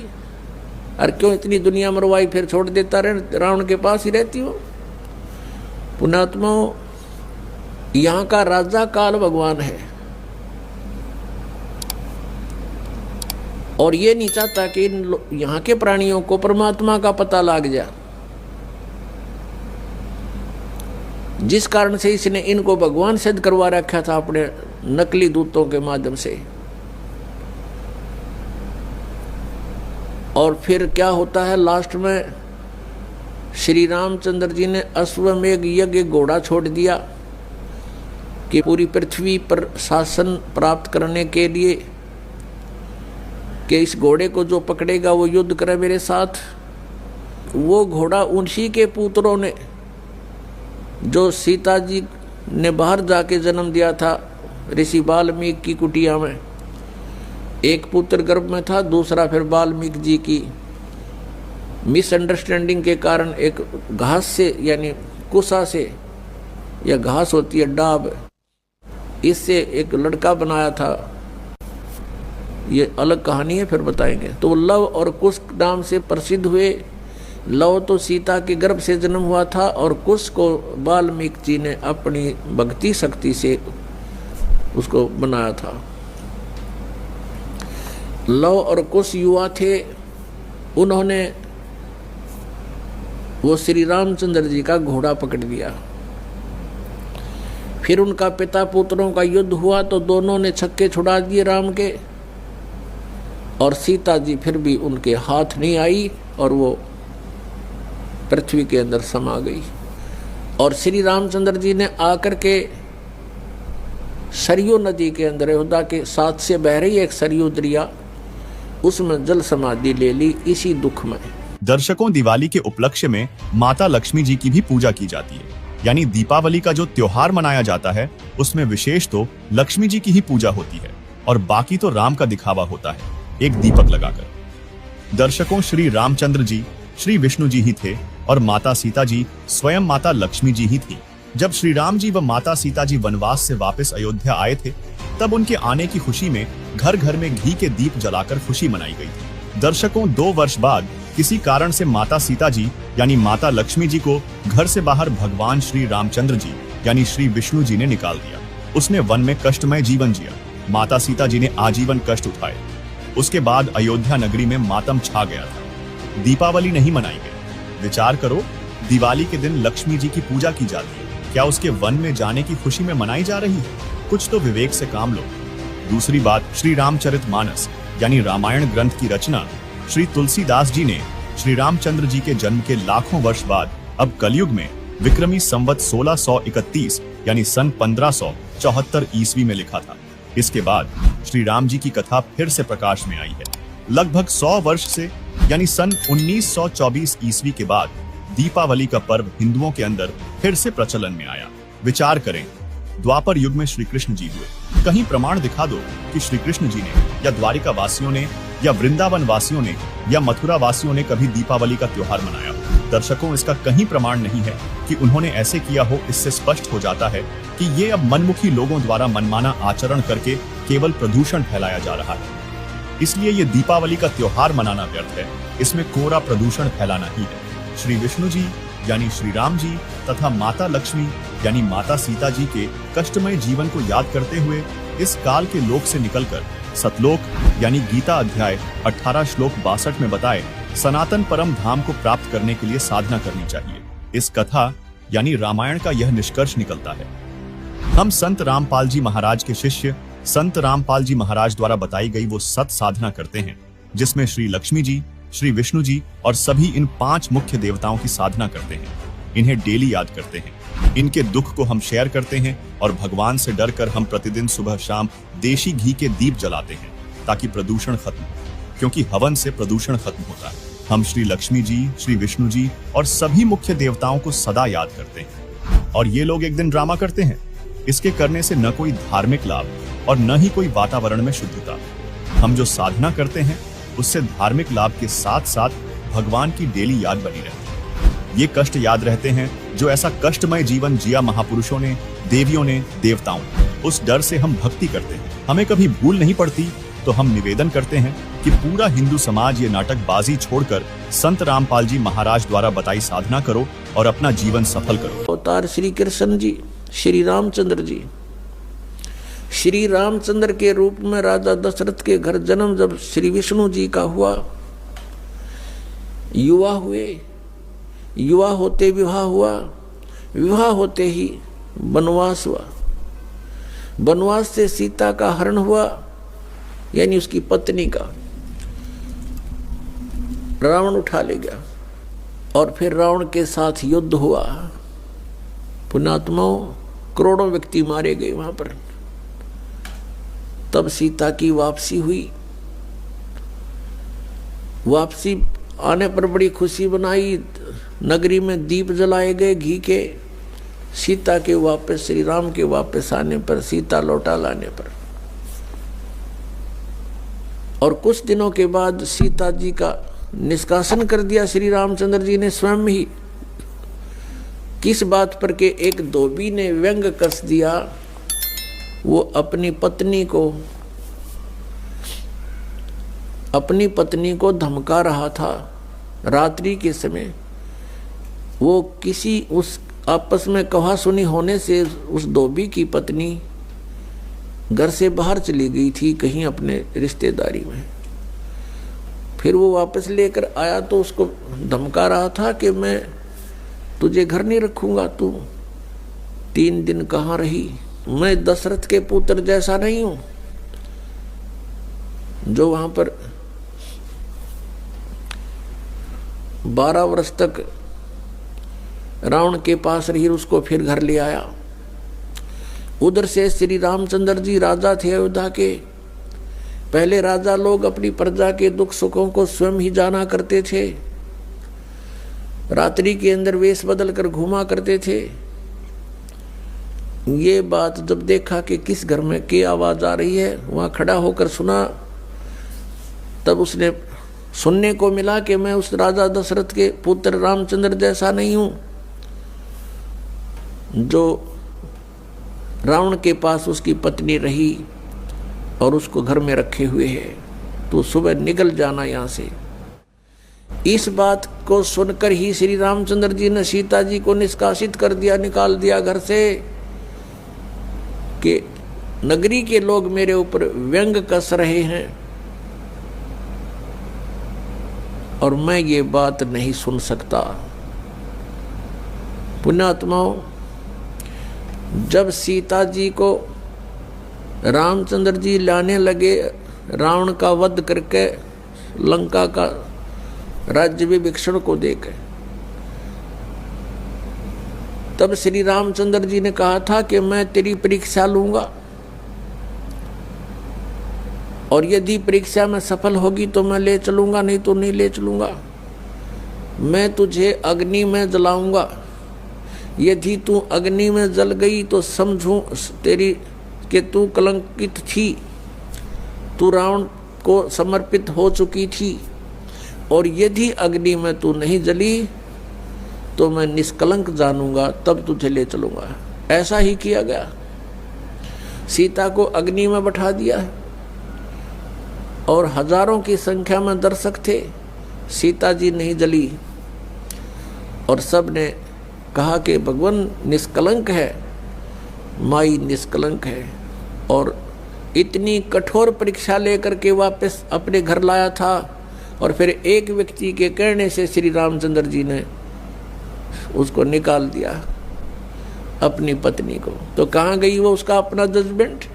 और क्यों इतनी दुनिया मरवाई, फिर छोड़ देता रहे, रावण के पास ही रहती हो। पुण्यात्माओं, यहाँ का राजा काल भगवान है और ये नहीं चाहता कि यहाँ के प्राणियों को परमात्मा का पता लग जाए, जिस कारण से इसने इनको भगवान सिद्ध करवा रखा था अपने नकली दूतों के माध्यम से। और फिर क्या होता है लास्ट में, श्री रामचंद्र जी ने अश्वमेघ यज्ञ घोड़ा छोड़ दिया कि पूरी पृथ्वी पर शासन प्राप्त करने के लिए कि इस घोड़े को जो पकड़ेगा वो युद्ध करे मेरे साथ। वो घोड़ा उन्हीं के पुत्रों ने, जो सीता जी ने बाहर जाके जन्म दिया था ऋषि वाल्मीकि की कुटिया में, एक पुत्र गर्भ में था, दूसरा फिर वाल्मीकि जी की मिसअंडरस्टैंडिंग के कारण एक घास से यानी कुसा से, या घास होती है डाब, इससे एक लड़का बनाया था। ये अलग कहानी है, फिर बताएंगे। तो लव और कुश नाम से प्रसिद्ध हुए। लव तो सीता के गर्भ से जन्म हुआ था और कुश को वाल्मीकि जी ने अपनी भक्ति शक्ति से उसको बनाया था। लव और कुश युवा थे, उन्होंने वो श्री रामचंद्र जी का घोड़ा पकड़ लिया। फिर उनका पिता पुत्रों का युद्ध हुआ तो दोनों ने छक्के छुड़ा दिए राम के, और सीता जी फिर भी उनके हाथ नहीं आई और वो पृथ्वी के अंदर समा गई। और श्री रामचंद्र जी ने आकर के सरयू नदी के अंदर, अयोध्या के साथ से बह रही एक सरयू दरिया, उसमें जल समाधि ले ली इसी दुख में। दर्शकों, दिवाली के उपलक्ष्य में माता लक्ष्मी जी की भी पूजा की जाती है। यानी दीपावली का जो त्योहार मनाया जाता है उसमें विशेष तो लक्ष्मी जी की ही पूजा होती है और बाकी तो राम का दिखावा होता है एक दीपक लगाकर। दर्शकों, श्री रामचंद्र जी श्री विष्णु जी ही थे और माता सीता जी स्वयं माता लक्ष्मी जी ही थी। जब श्री राम जी व माता सीता जी वनवास से वापस अयोध्या आए थे, तब उनके आने की खुशी में घर घर में घी के दीप जलाकर खुशी मनाई गई थी। दर्शकों, 2 वर्ष बाद किसी कारण से माता सीता जी यानी माता लक्ष्मी जी को घर से बाहर भगवान श्री रामचंद्र जी यानी श्री विष्णु जी ने निकाल दिया। उसने वन में कष्टमय जीवन जिया। माता सीता जी ने आजीवन कष्ट उठाए। उसके बाद अयोध्या नगरी में मातम छा गया था। दीपावली नहीं मनाई गई। विचार करो, दिवाली के दिन लक्ष्मी जी की पूजा की जाती है, क्या उसके वन में जाने की खुशी में मनाई जा रही है? कुछ तो विवेक से काम लो। दूसरी बात, श्री रामचरितमानस यानी रामायण ग्रंथ की रचना श्री तुलसीदास जी ने श्री रामचंद्र जी के जन्म के लाखों वर्ष बाद अब कलयुग में विक्रमी संवत 1631 यानी सन 1574 ईस्वी में लिखा था। इसके बाद श्री राम जी की कथा फिर से प्रकाश में आई है। लगभग 100 वर्ष से यानी सन 1924 ईस्वी के बाद दीपावली का पर्व हिंदुओं के अंदर फिर से प्रचलन में आया। विचार करें, द्वापर युग में श्री कृष्ण जी हुए। कहीं प्रमाण दिखा दो कि श्री कृष्ण जी ने या द्वारिका वासियों ने या वृंदावन वासियों ने या मथुरा वासियों ने कभी दीपावली का त्योहार मनाया। दर्शकों, इसका कहीं प्रमाण नहीं है कि उन्होंने ऐसे किया हो। इससे स्पष्ट हो जाता है कि ये अब मनमुखी लोगों द्वारा मनमाना आचरण करके केवल प्रदूषण फैलाया जा रहा है। इसलिए ये दीपावली का त्योहार मनाना व्यर्थ है, इसमें कोरा प्रदूषण फैलाना ही है। श्री विष्णु जी यानी श्री राम जी तथा माता लक्ष्मी यानी माता सीता जी के कष्टमय जीवन को याद करते हुए इस काल के लोक से निकलकर सतलोक यानी गीता अध्याय 18 श्लोक 62 में बताए सनातन परम धाम को प्राप्त करने के लिए साधना करनी चाहिए। इस कथा यानी रामायण का यह निष्कर्ष निकलता है। हम संत रामपाल जी महाराज के शिष्य संत रामपाल जी महाराज द्वारा बताई गई वो सत साधना करते हैं, जिसमें श्री लक्ष्मी जी, श्री विष्णु जी और सभी इन 5 मुख्य देवताओं की साधना करते हैं। इन्हें डेली याद करते हैं, इनके दुख को हम शेयर करते हैं और भगवान से डरकर हम प्रतिदिन सुबह शाम देशी घी के दीप जलाते हैं ताकि प्रदूषण खत्म हो, क्योंकि हवन से प्रदूषण खत्म होता है। हम श्री लक्ष्मी जी, श्री विष्णु जी और सभी मुख्य देवताओं को सदा याद करते हैं। और ये लोग एक दिन ड्रामा करते हैं। इसके करने से न कोई धार्मिक लाभ और न ही कोई वातावरण में शुद्धता। हम जो साधना करते हैं उससे धार्मिक लाभ के साथ साथ भगवान की डेली याद बनी रहती है। ये कष्ट याद रहते हैं जो ऐसा कष्टमय जीवन जिया महापुरुषों ने, देवियों ने, द्वाताओं ने। उस डर से हम भक्ति करते हैं। हमें कभी भूल नहीं पड़ती तो हम निवेदन करते हैं कि पूरा हिंदू समाज ये नाटकबाजी छोड़कर संत रामपाल जी महाराज द्वारा बताई साधना करो और अपना जीवन सफल करो। अवतार श्री कृष्ण जी, श्री रामचंद्र जी, श्री रामचंद्र के रूप में राजा दशरथ के घर जन्म जब श्री विष्णु जी का हुआ, युवा हुए, युवा होते विवाह हुआ, विवाह होते ही वनवास हुआ, वनवास से सीता का हरण हुआ यानी उसकी पत्नी का रावण उठा ले गया और फिर रावण के साथ युद्ध हुआ। पुण्यात्माओं, करोड़ों व्यक्ति मारे गए वहां पर। तब सीता की वापसी हुई। वापसी आने पर बड़ी खुशी बनाई, नगरी में दीप जलाए गए घी के। सीता के वापस, श्री राम के वापस आने पर, सीता लौटा लाने पर, और कुछ दिनों के बाद सीता जी का निष्कासन कर दिया श्री रामचंद्र जी ने स्वयं ही। किस बात पर के एक धोबी ने व्यंग कस दिया। वो अपनी पत्नी को धमका रहा था रात्रि के समय। वो किसी उस आपस में कहा सुनी होने से उस धोबी की पत्नी घर से बाहर चली गई थी कहीं अपने रिश्तेदारी में। फिर वो वापस लेकर आया तो उसको धमका रहा था कि मैं तुझे घर नहीं रखूंगा, तू 3 दिन कहाँ रही। मैं दशरथ के पुत्र जैसा नहीं हूं जो वहां पर 12 वर्ष तक रावण के पास रही, उसको फिर घर ले आया। उधर से श्री रामचंद्र जी राजा थे अयोध्या के। पहले राजा लोग अपनी प्रजा के दुख सुखों को स्वयं ही जाना करते थे। रात्रि के अंदर वेश बदल कर घूमा करते थे। ये बात जब देखा कि किस घर में की आवाज आ रही है, वहां खड़ा होकर सुना, तब उसने सुनने को मिला कि मैं उस राजा दशरथ के पुत्र रामचंद्र जैसा नहीं हूं जो रावण के पास उसकी पत्नी रही और उसको घर में रखे हुए है। तो सुबह निकल जाना यहां से। इस बात को सुनकर ही श्री रामचंद्र जी ने सीता जी को निष्कासित कर दिया, निकाल दिया घर से कि नगरी के लोग मेरे ऊपर व्यंग कस रहे हैं और मैं ये बात नहीं सुन सकता। पुण्यात्माओं, जब सीता जी को रामचंद्र जी लाने लगे रावण का वध करके लंका का राज्य विभीषण को देकर, तब श्री रामचंद्र जी ने कहा था कि मैं तेरी परीक्षा लूंगा और यदि परीक्षा में सफल होगी तो मैं ले चलूंगा, नहीं तो नहीं ले चलूंगा। मैं तुझे अग्नि में जलाऊंगा, यदि तू अग्नि में जल गई तो समझूं तेरी कि तू कलंकित थी, तू रावण को समर्पित हो चुकी थी, और यदि अग्नि में तू नहीं जली तो मैं निष्कलंक जानूंगा, तब तुझे ले चलूंगा। ऐसा ही किया गया। सीता को अग्नि में बैठा दिया और हजारों की संख्या में दर्शक थे। सीता जी नहीं जली और सब ने कहा कि भगवान निष्कलंक है, माई निष्कलंक है, और इतनी कठोर परीक्षा लेकर के वापस अपने घर लाया था। और फिर एक व्यक्ति के कहने से श्री रामचंद्र जी ने उसको निकाल दिया, अपनी पत्नी को। तो कहाँ गई वो उसका अपना जजमेंट?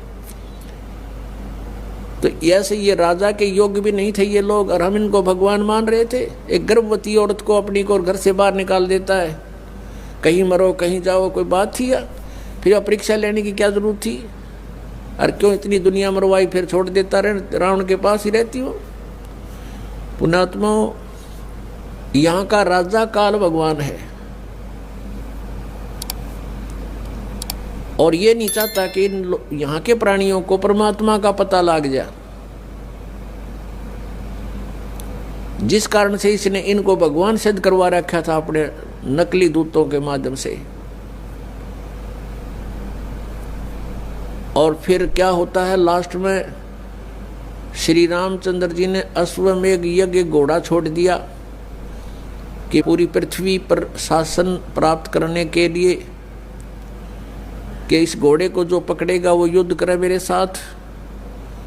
तो ऐसे ये राजा के योग्य भी नहीं थे ये लोग, और हम इनको भगवान मान रहे थे। एक गर्भवती औरत को अपनी को घर से बाहर निकाल देता है, कहीं मरो कहीं जाओ, कोई बात थी या? फिर परीक्षा लेने की क्या जरूरत थी? और क्यों इतनी दुनिया मरवाई, फिर छोड़ देता रहे, रावण के पास ही रहती हो। पुण्यात्माओं, यहाँ का राजा काल भगवान है और ये नहीं चाहता कि यहाँ के प्राणियों को परमात्मा का पता लग जाए, जिस कारण से इसने इनको भगवान सिद्ध करवा रखा था अपने नकली दूतों के माध्यम से। और फिर क्या होता है लास्ट में, श्री रामचंद्र जी ने अश्वमेघ यज्ञ घोड़ा छोड़ दिया कि पूरी पृथ्वी पर शासन प्राप्त करने के लिए कि इस घोड़े को जो पकड़ेगा वो युद्ध करे मेरे साथ।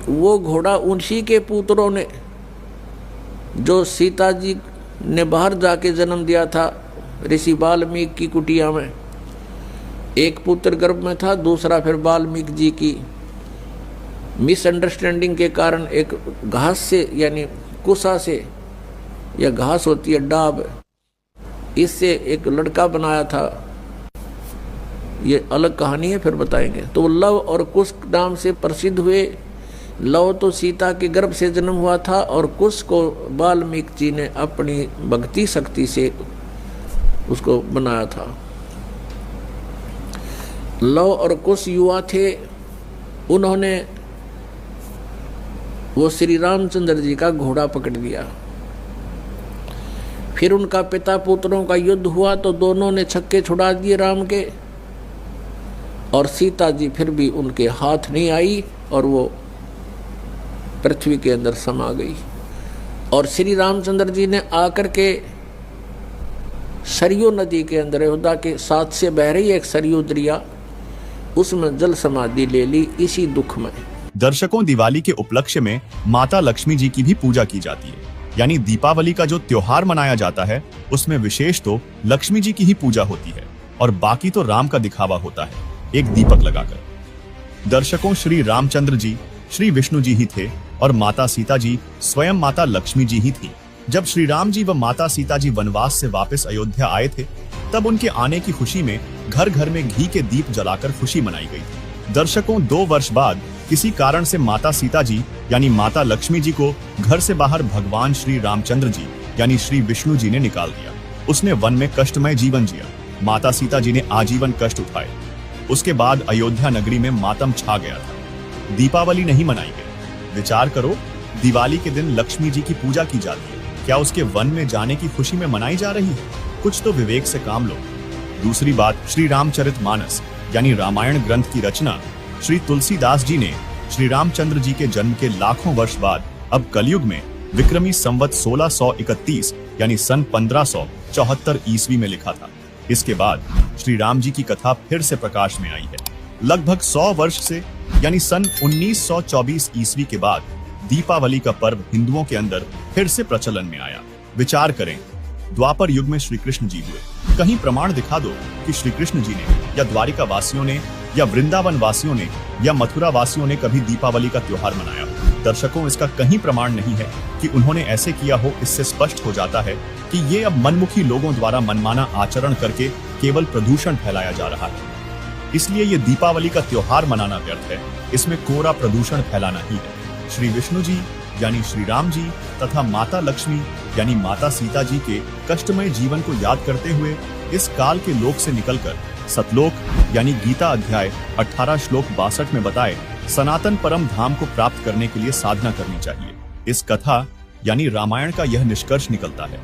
वो घोड़ा उन्हीं के पुत्रों ने, जो सीता जी ने बाहर जाके जन्म दिया था ऋषि वाल्मीकि की कुटिया में, एक पुत्र गर्भ में था, दूसरा फिर वाल्मीकि जी की मिसअंडरस्टैंडिंग के कारण एक घास से, यानी कुसा से, या घास होती है डाब, इससे एक लड़का बनाया था। ये अलग कहानी है, फिर बताएंगे। तो लव और कुश नाम से प्रसिद्ध हुए। लव तो सीता के गर्भ से जन्म हुआ था और कुश को वाल्मीकि जी ने अपनी भक्ति शक्ति से उसको बनाया था। लव और कुश युवा थे, उन्होंने वो श्री रामचंद्र जी का घोड़ा पकड़ लिया। फिर उनका पिता पुत्रों का युद्ध हुआ तो दोनों ने छक्के छुड़ा दिए राम के, और सीता जी फिर भी उनके हाथ नहीं आई और वो पृथ्वी के अंदर समा गई। और श्री रामचंद्र जी ने आकर के सरयू नदी के अंदर, अयोध्या के साथ से बह रही एक सरयू दरिया, उसमें जल समाधि ले ली इसी दुख में। दर्शकों, दिवाली के उपलक्ष्य में माता लक्ष्मी जी की भी पूजा की जाती है। यानी दीपावली का जो त्योहार मनाया जाता है उसमें विशेष तो लक्ष्मी जी की ही पूजा होती है और बाकी तो राम का दिखावा होता है एक दीपक लगाकर। दर्शकों, श्री रामचंद्र जी श्री विष्णु जी ही थे और माता सीता जी स्वयं माता लक्ष्मी जी ही थी। जब श्री राम जी व माता सीता जी वनवास से वापस अयोध्या आए थे, तब उनके आने की खुशी में घर घर में घी के दीप जलाकर खुशी मनाई गई थी। दर्शकों, 2 वर्ष बाद किसी कारण से माता सीता जी यानी माता लक्ष्मी जी को घर से बाहर भगवान श्री रामचंद्र जी यानी श्री विष्णु जी ने निकाल दिया। उसने वन में कष्टमय जीवन जिया। माता सीता जी ने आजीवन कष्ट उठाए। उसके बाद अयोध्या नगरी में मातम छा गया था। दीपावली नहीं मनाई गई। विचार करो, दिवाली के दिन लक्ष्मी जी की पूजा की जाती है, क्या उसके वन में जाने की खुशी में मनाई जा रही है? कुछ तो विवेक से काम लो। दूसरी बात, श्री रामचरितमानस यानी रामायण ग्रंथ की रचना श्री तुलसीदास जी ने श्री रामचंद्र जी के जन्म के लाखों वर्ष बाद अब कलयुग में विक्रमी संवत 1631 यानी सन 1574 ईस्वी में लिखा था। इसके बाद श्री राम जी की कथा फिर से प्रकाश में आई है। लगभग 100 वर्ष से यानी सन 1924 ईस्वी के बाद दीपावली का पर्व हिंदुओं के अंदर फिर से प्रचलन में आया। विचार करें, द्वापर युग में श्री कृष्ण जी हुए। कहीं प्रमाण दिखा दो कि श्री कृष्ण जी ने या द्वारिका वासियों ने या वृंदावन वासियों ने या मथुरा वासियों ने कभी दीपावली का त्योहार मनाया। दर्शकों, इसका कहीं प्रमाण नहीं है कि उन्होंने ऐसे किया हो। इससे स्पष्ट हो जाता है कि ये अब मनमुखी लोगों द्वारा मनमाना आचरण करके केवल प्रदूषण फैलाया जा रहा है। इसलिए ये दीपावली का त्योहार मनाना व्यर्थ है, इसमें कोरा प्रदूषण फैलाना ही है। श्री विष्णु जी यानी श्री राम जी तथा माता लक्ष्मी यानी माता सीता जी के कष्टमय जीवन को याद करते हुए इस काल के लोक से निकलकर सतलोक यानी गीता अध्याय 18 श्लोक 62 में बताए सनातन परम धाम को प्राप्त करने के लिए साधना करनी चाहिए। इस कथा यानी रामायण का यह निष्कर्ष निकलता है।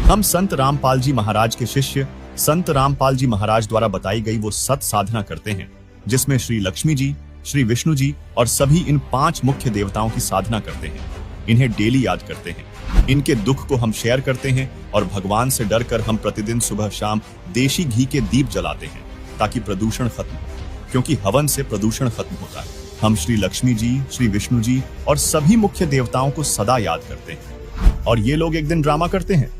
हम संत रामपाल जी महाराज के शिष्य संत रामपाल जी महाराज द्वारा बताई गई वो सत साधना करते हैं, जिसमें श्री लक्ष्मी जी, श्री विष्णु जी और सभी इन 5 मुख्य देवताओं की साधना करते हैं। इन्हें डेली याद करते हैं, इनके दुख को हम शेयर करते हैं और भगवान से डरकर हम प्रतिदिन सुबह शाम देशी घी के दीप जलाते हैं ताकि प्रदूषण खत्म हो, क्योंकि हवन से प्रदूषण खत्म होता है। हम श्री लक्ष्मी जी, श्री विष्णु जी और सभी मुख्य देवताओं को सदा याद करते हैं। और ये लोग एक दिन ड्रामा करते हैं।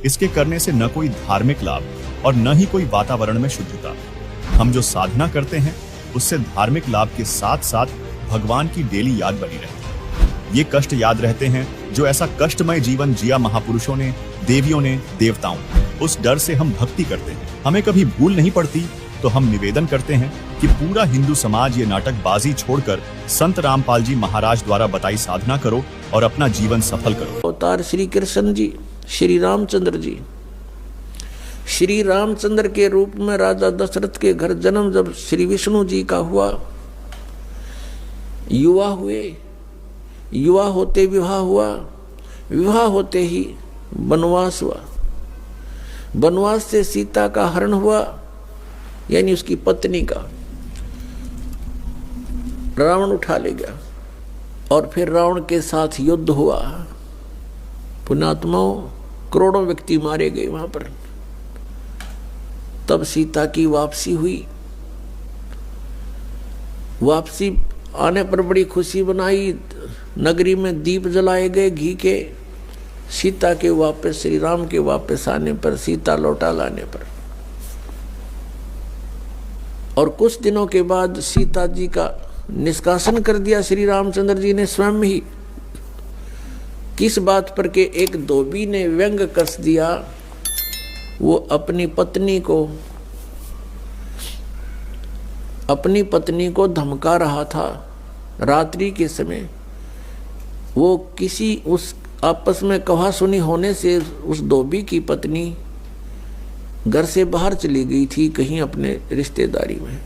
इसके करने से न कोई धार्मिक लाभ और न ही कोई वातावरण में शुद्धता। हम जो साधना करते हैं उससे धार्मिक लाभ के साथ साथ भगवान की डेली याद बनी रहती है। ये कष्ट याद रहते हैं जो ऐसा कष्टमय जीवन जिया महापुरुषों ने, देवियों ने, देवताओं ने। उस डर से हम भक्ति करते हैं। हमें कभी भूल नहीं पड़ती तो हम निवेदन करते हैं कि पूरा हिंदू समाज ये नाटकबाजी छोड़कर संत रामपाल जी महाराज द्वारा बताई साधना करो और अपना जीवन सफल करो। अवतार श्री कृष्ण जी, श्री रामचंद्र जी, श्री रामचंद्र के रूप में राजा दशरथ के घर जन्म जब श्री विष्णु जी का हुआ, युवा हुए, युवा होते विवाह हुआ, विवाह होते ही वनवास हुआ, वनवास से सीता का हरण हुआ यानी उसकी पत्नी का रावण उठा ले गया और फिर रावण के साथ युद्ध हुआ। पुण्यात्माओं, करोड़ों व्यक्ति मारे गए वहां पर। तब सीता की वापसी हुई। वापसी आने पर बड़ी खुशी बनाई, नगरी में दीप जलाए गए घी के। सीता के वापस, श्री राम के वापस आने पर, सीता लौटा लाने पर, और कुछ दिनों के बाद सीता जी का निष्कासन कर दिया श्री रामचंद्र जी ने स्वयं ही। किस बात पर के एक धोबी ने व्यंग कस दिया। वो अपनी पत्नी को धमका रहा था रात्रि के समय। वो किसी उस आपस में कहा सुनी होने से उस धोबी की पत्नी घर से बाहर चली गई थी कहीं अपने रिश्तेदारी में।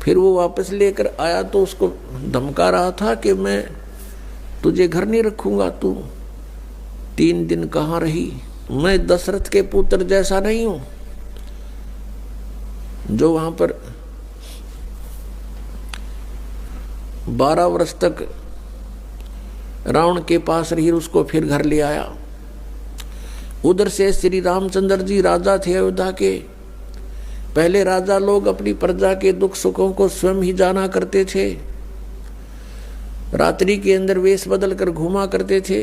फिर वो वापस लेकर आया तो उसको धमका रहा था कि मैं तुझे घर नहीं रखूंगा, तू 3 दिन कहाँ रही। मैं दशरथ के पुत्र जैसा नहीं हूं जो वहां पर 12 वर्ष तक रावण के पास रही, उसको फिर घर ले आया। उधर से श्री रामचंद्र जी राजा थे अयोध्या के। पहले राजा लोग अपनी प्रजा के दुख सुखों को स्वयं ही जाना करते थे। रात्रि के अंदर वेश बदल कर घूमा करते थे।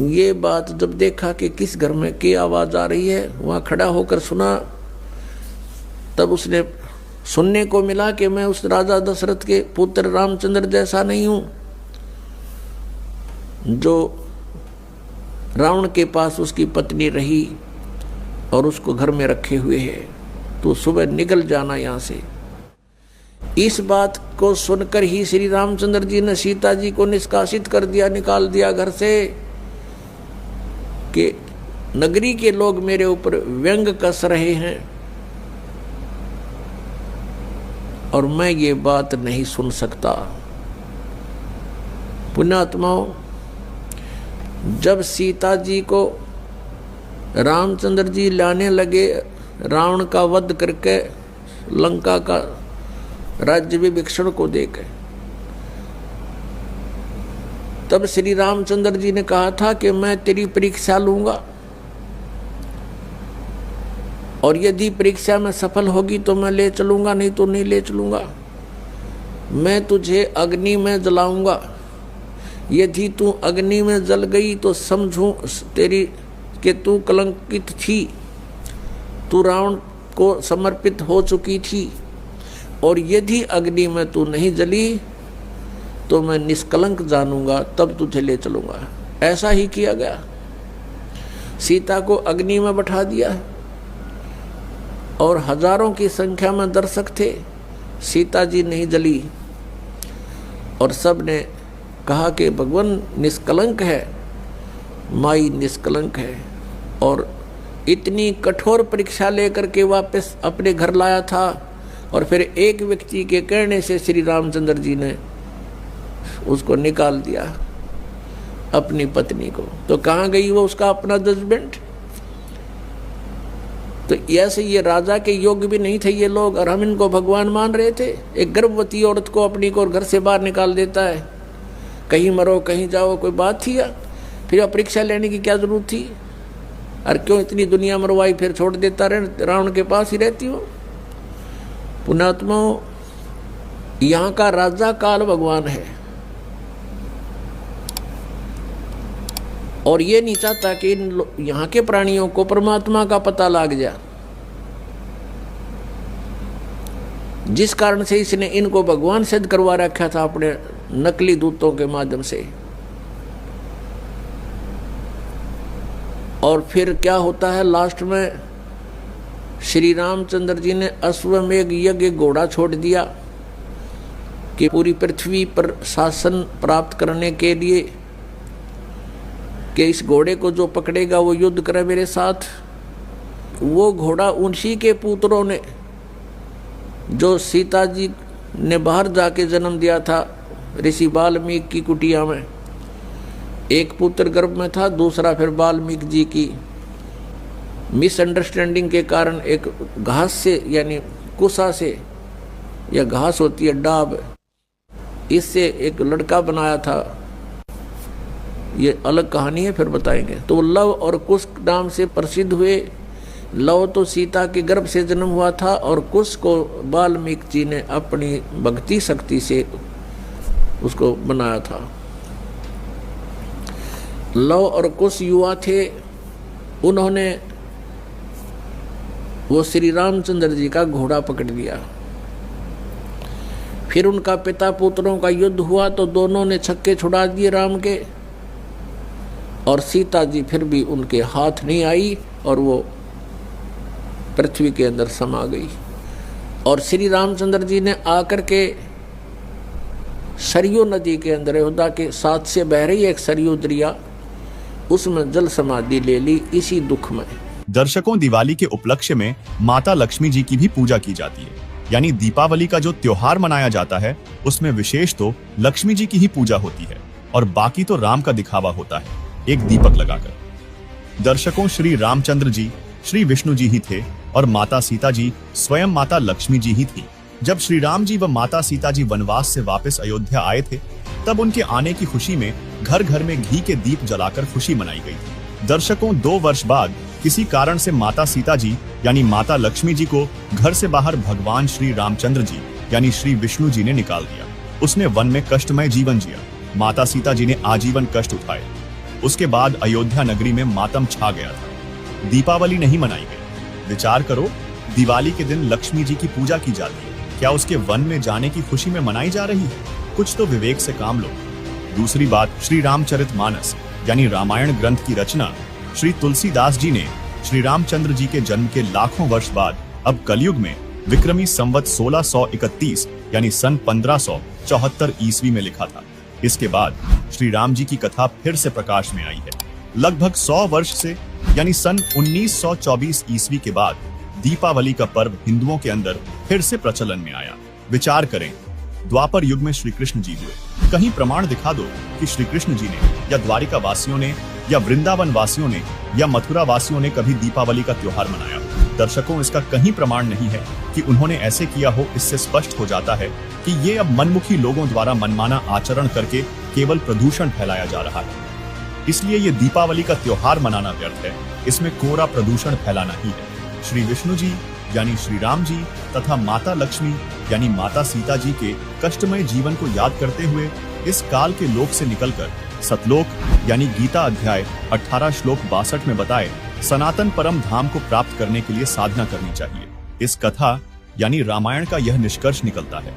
ये बात जब देखा कि किस घर में की आवाज आ रही है, वहां खड़ा होकर सुना, तब उसने सुनने को मिला कि मैं उस राजा दशरथ के पुत्र रामचंद्र जैसा नहीं हूं जो रावण के पास उसकी पत्नी रही और उसको घर में रखे हुए है। तो सुबह निकल जाना यहां से। इस बात को सुनकर ही श्री रामचंद्र जी ने सीता जी को निष्कासित कर दिया, निकाल दिया घर से कि नगरी के लोग मेरे ऊपर व्यंग कस रहे हैं और मैं ये बात नहीं सुन सकता। पुण्यात्माओं, जब सीता जी को रामचंद्र जी लाने लगे रावण का वध करके, लंका का राज्य विभीषण को देकर, तब श्री रामचंद्र जी ने कहा था कि मैं तेरी परीक्षा लूंगा और यदि परीक्षा में सफल होगी तो मैं ले चलूंगा, नहीं तो नहीं ले चलूंगा। मैं तुझे अग्नि में जलाऊंगा, यदि तू अग्नि में जल गई तो समझूं तेरी कि तू कलंकित थी, तू रावण को समर्पित हो चुकी थी। और यदि अग्नि में तू नहीं जली तो मैं निष्कलंक जानूंगा, तब तुझे ले चलूंगा। ऐसा ही किया गया। सीता को अग्नि में बैठा दिया और हजारों की संख्या में दर्शक थे। सीता जी नहीं जली और सब ने कहा कि भगवान निष्कलंक है, माई निष्कलंक है। और इतनी कठोर परीक्षा लेकर के वापस अपने घर लाया था। और फिर एक व्यक्ति के कहने से श्री रामचंद्र जी ने उसको निकाल दिया, अपनी पत्नी को। तो कहाँ गई वो उसका अपना जजमेंट? तो ऐसे ये राजा के योग्य भी नहीं थे ये लोग, और हम इनको भगवान मान रहे थे। एक गर्भवती औरत को अपनी को घर से बाहर निकाल देता है, कहीं मरो कहीं जाओ, कोई बात थी? या फिर परीक्षा लेने की क्या जरूरत थी? और क्यों इतनी दुनिया मरवाई, फिर छोड़ देता रहे, रावण के पास ही रहती हो। पुण्यात्मा, यहाँ का राजा काल भगवान है और ये नहीं चाहता कि यहाँ के प्राणियों को परमात्मा का पता लग जाए, जिस कारण से इसने इनको भगवान सिद्ध करवा रखा था अपने नकली दूतों के माध्यम से। और फिर क्या होता है लास्ट में, श्री रामचंद्र जी ने अश्वमेघ यज्ञ घोड़ा छोड़ दिया कि पूरी पृथ्वी पर शासन प्राप्त करने के लिए कि इस घोड़े को जो पकड़ेगा वो युद्ध करे मेरे साथ। वो घोड़ा उन्हीं के पुत्रों ने, जो सीता जी ने बाहर जाके जन्म दिया था ऋषि वाल्मीकि की कुटिया में, एक पुत्र गर्भ में था, दूसरा फिर वाल्मीकि जी की मिसअंडरस्टैंडिंग के कारण एक घास से यानी कुसा से, या घास होती है डाब, इससे एक लड़का बनाया था। ये अलग कहानी है, फिर बताएंगे। तो वो लव और कुश नाम से प्रसिद्ध हुए। लव तो सीता के गर्भ से जन्म हुआ था और कुश को वाल्मीकि जी ने अपनी भक्ति शक्ति से उसको बनाया था। लव और कुश युवा थे, उन्होंने वो श्री रामचंद्र जी का घोड़ा पकड़ लिया। फिर उनका पिता पुत्रों का युद्ध हुआ तो दोनों ने छक्के छुड़ा दिए राम के, और सीता जी फिर भी उनके हाथ नहीं आई और वो पृथ्वी के अंदर समा गई। और श्री रामचंद्र जी ने आकर के सरयू नदी के अंदर, अयोध्या के साथ से बह रही एक सरयू दरिया, उसमें जल समाधि ले ली इसी दुख में। दर्शकों, दिवाली के उपलक्ष्य में माता लक्ष्मी जी की भी पूजा की जाती है। यानी दीपावली का जो त्योहार मनाया जाता है उसमें विशेष तो लक्ष्मी जी की ही पूजा होती है और बाकी तो राम का दिखावा होता है एक दीपक लगाकर। दर्शकों, श्री रामचंद्र जी श्री विष्णु जी ही थे और माता सीता जी स्वयं माता लक्ष्मी जी ही थी। जब श्री राम जी व माता सीता जी वनवास से वापस अयोध्या आए थे तब उनके आने की खुशी में घर घर में घी के दीप जलाकर खुशी मनाई गई थी। दर्शकों, 2 वर्ष बाद किसी कारण से माता सीता जी यानी माता लक्ष्मी जी को घर से बाहर भगवान श्री रामचंद्र जी यानी श्री विष्णु जी ने निकाल दिया। उसने वन में कष्टमय जीवन जिया। माता सीता जी ने आजीवन कष्ट उठाए। उसके बाद अयोध्या नगरी में मातम छा गया था। दीपावली नहीं मनाई गई। विचार करो, दिवाली के दिन लक्ष्मी जी की पूजा की जाती है, क्या उसके वन में जाने की खुशी में मनाई जा रही है? कुछ तो विवेक से काम लो। दूसरी बात, श्री रामचरितमानस यानी रामायण ग्रंथ की रचना श्री तुलसीदास जी ने श्री रामचंद्र जी के जन्म के लाखों वर्ष बाद अब कलयुग में विक्रमी संवत 1631 यानी सन 1574 ईस्वी में लिखा था। इसके बाद श्री राम जी की कथा फिर से प्रकाश में आई है। लगभग 100 वर्ष से यानी सन 1924 ईस्वी के बाद दीपावली का पर्व हिंदुओं के अंदर फिर से प्रचलन में आया। विचार करें, द्वापर युग में श्री कृष्ण जी हुए। कहीं प्रमाण दिखा दो कि श्री कृष्ण जी ने या द्वारिका वासियों ने या वृंदावन वासियों ने या मथुरा वासियों ने कभी दीपावली का त्योहार मनाया। दर्शकों, इसका कहीं प्रमाण नहीं है कि उन्होंने ऐसे किया हो। इससे स्पष्ट हो जाता है कि ये अब मनमुखी लोगों द्वारा मनमाना आचरण करके केवल प्रदूषण फैलाया जा रहा है। इसलिए ये दीपावली का त्योहार मनाना व्यर्थ है, इसमें कोरा प्रदूषण फैलाना ही है। श्री विष्णु जी यानी श्री राम जी तथा माता लक्ष्मी यानी माता सीता जी के कष्टमय जीवन को याद करते हुए इस काल के लोक से निकलकर सतलोक यानी गीता अध्याय 18 श्लोक 62 में बताए सनातन परम धाम को प्राप्त करने के लिए साधना करनी चाहिए। इस कथा यानी रामायण का यह निष्कर्ष निकलता है।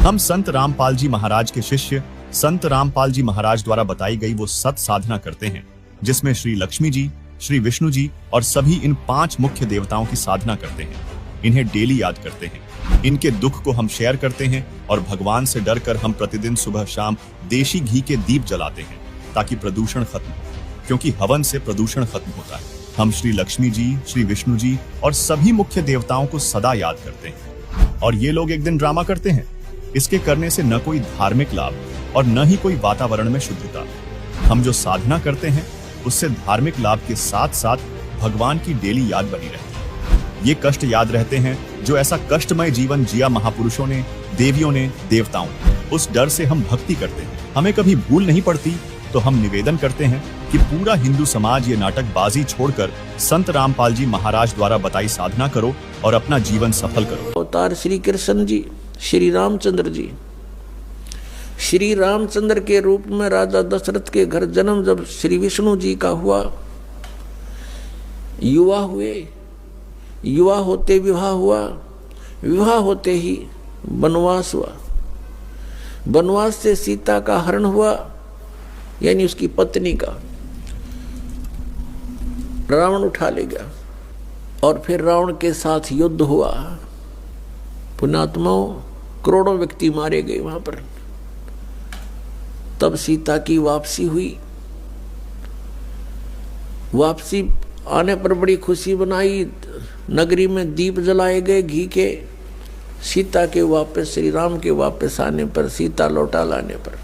हम संत रामपाल जी महाराज के शिष्य संत रामपाल जी महाराज द्वारा बताई गई वो सत साधना करते हैं, जिसमें श्री लक्ष्मी जी, श्री विष्णु जी और सभी इन 5 मुख्य देवताओं की साधना करते हैं। इन्हें डेली याद करते हैं, इनके दुख को हम शेयर करते हैं और भगवान से डरकर हम प्रतिदिन सुबह शाम देशी घी के दीप जलाते हैं ताकि प्रदूषण खत्म हो, क्योंकि हवन से प्रदूषण खत्म होता है। हम श्री लक्ष्मी जी, श्री विष्णु जी और सभी मुख्य देवताओं को सदा याद करते हैं। और ये लोग एक दिन ड्रामा करते हैं। इसके करने से न कोई धार्मिक लाभ और न ही कोई वातावरण में शुद्धता। हम जो साधना करते हैं उससे धार्मिक लाभ के साथ साथ भगवान की डेली याद बनी रहती है। ये कष्ट याद रहते हैं जो ऐसा कष्टमय जीवन जिया महापुरुषों ने, देवियों ने, देवताओं ने। उस डर से हम भक्ति करते हैं। हमें कभी भूल नहीं पड़ती, तो हम निवेदन करते हैं कि पूरा हिंदू समाज ये नाटकबाजी छोड़कर संत रामपाल जी महाराज द्वारा बताई साधना करो और अपना जीवन सफल करो। अवतार श्री कृष्ण जी, श्री रामचंद्र जी। श्री रामचंद्र के रूप में राजा दशरथ के घर जन्म जब श्री विष्णु जी का हुआ, युवा हुए, युवा होते विवाह हुआ, विवाह होते ही वनवास हुआ, वनवास से सीता का हरण हुआ, यानी उसकी पत्नी का रावण उठा ले गया और फिर रावण के साथ युद्ध हुआ। पुण्यात्माओं, करोड़ों व्यक्ति मारे गए वहां पर। तब सीता की वापसी हुई। वापसी आने पर बड़ी खुशी बनाई, नगरी में दीप जलाए गए घी के। सीता के वापस, श्री राम के वापस आने पर, सीता लौटा लाने पर,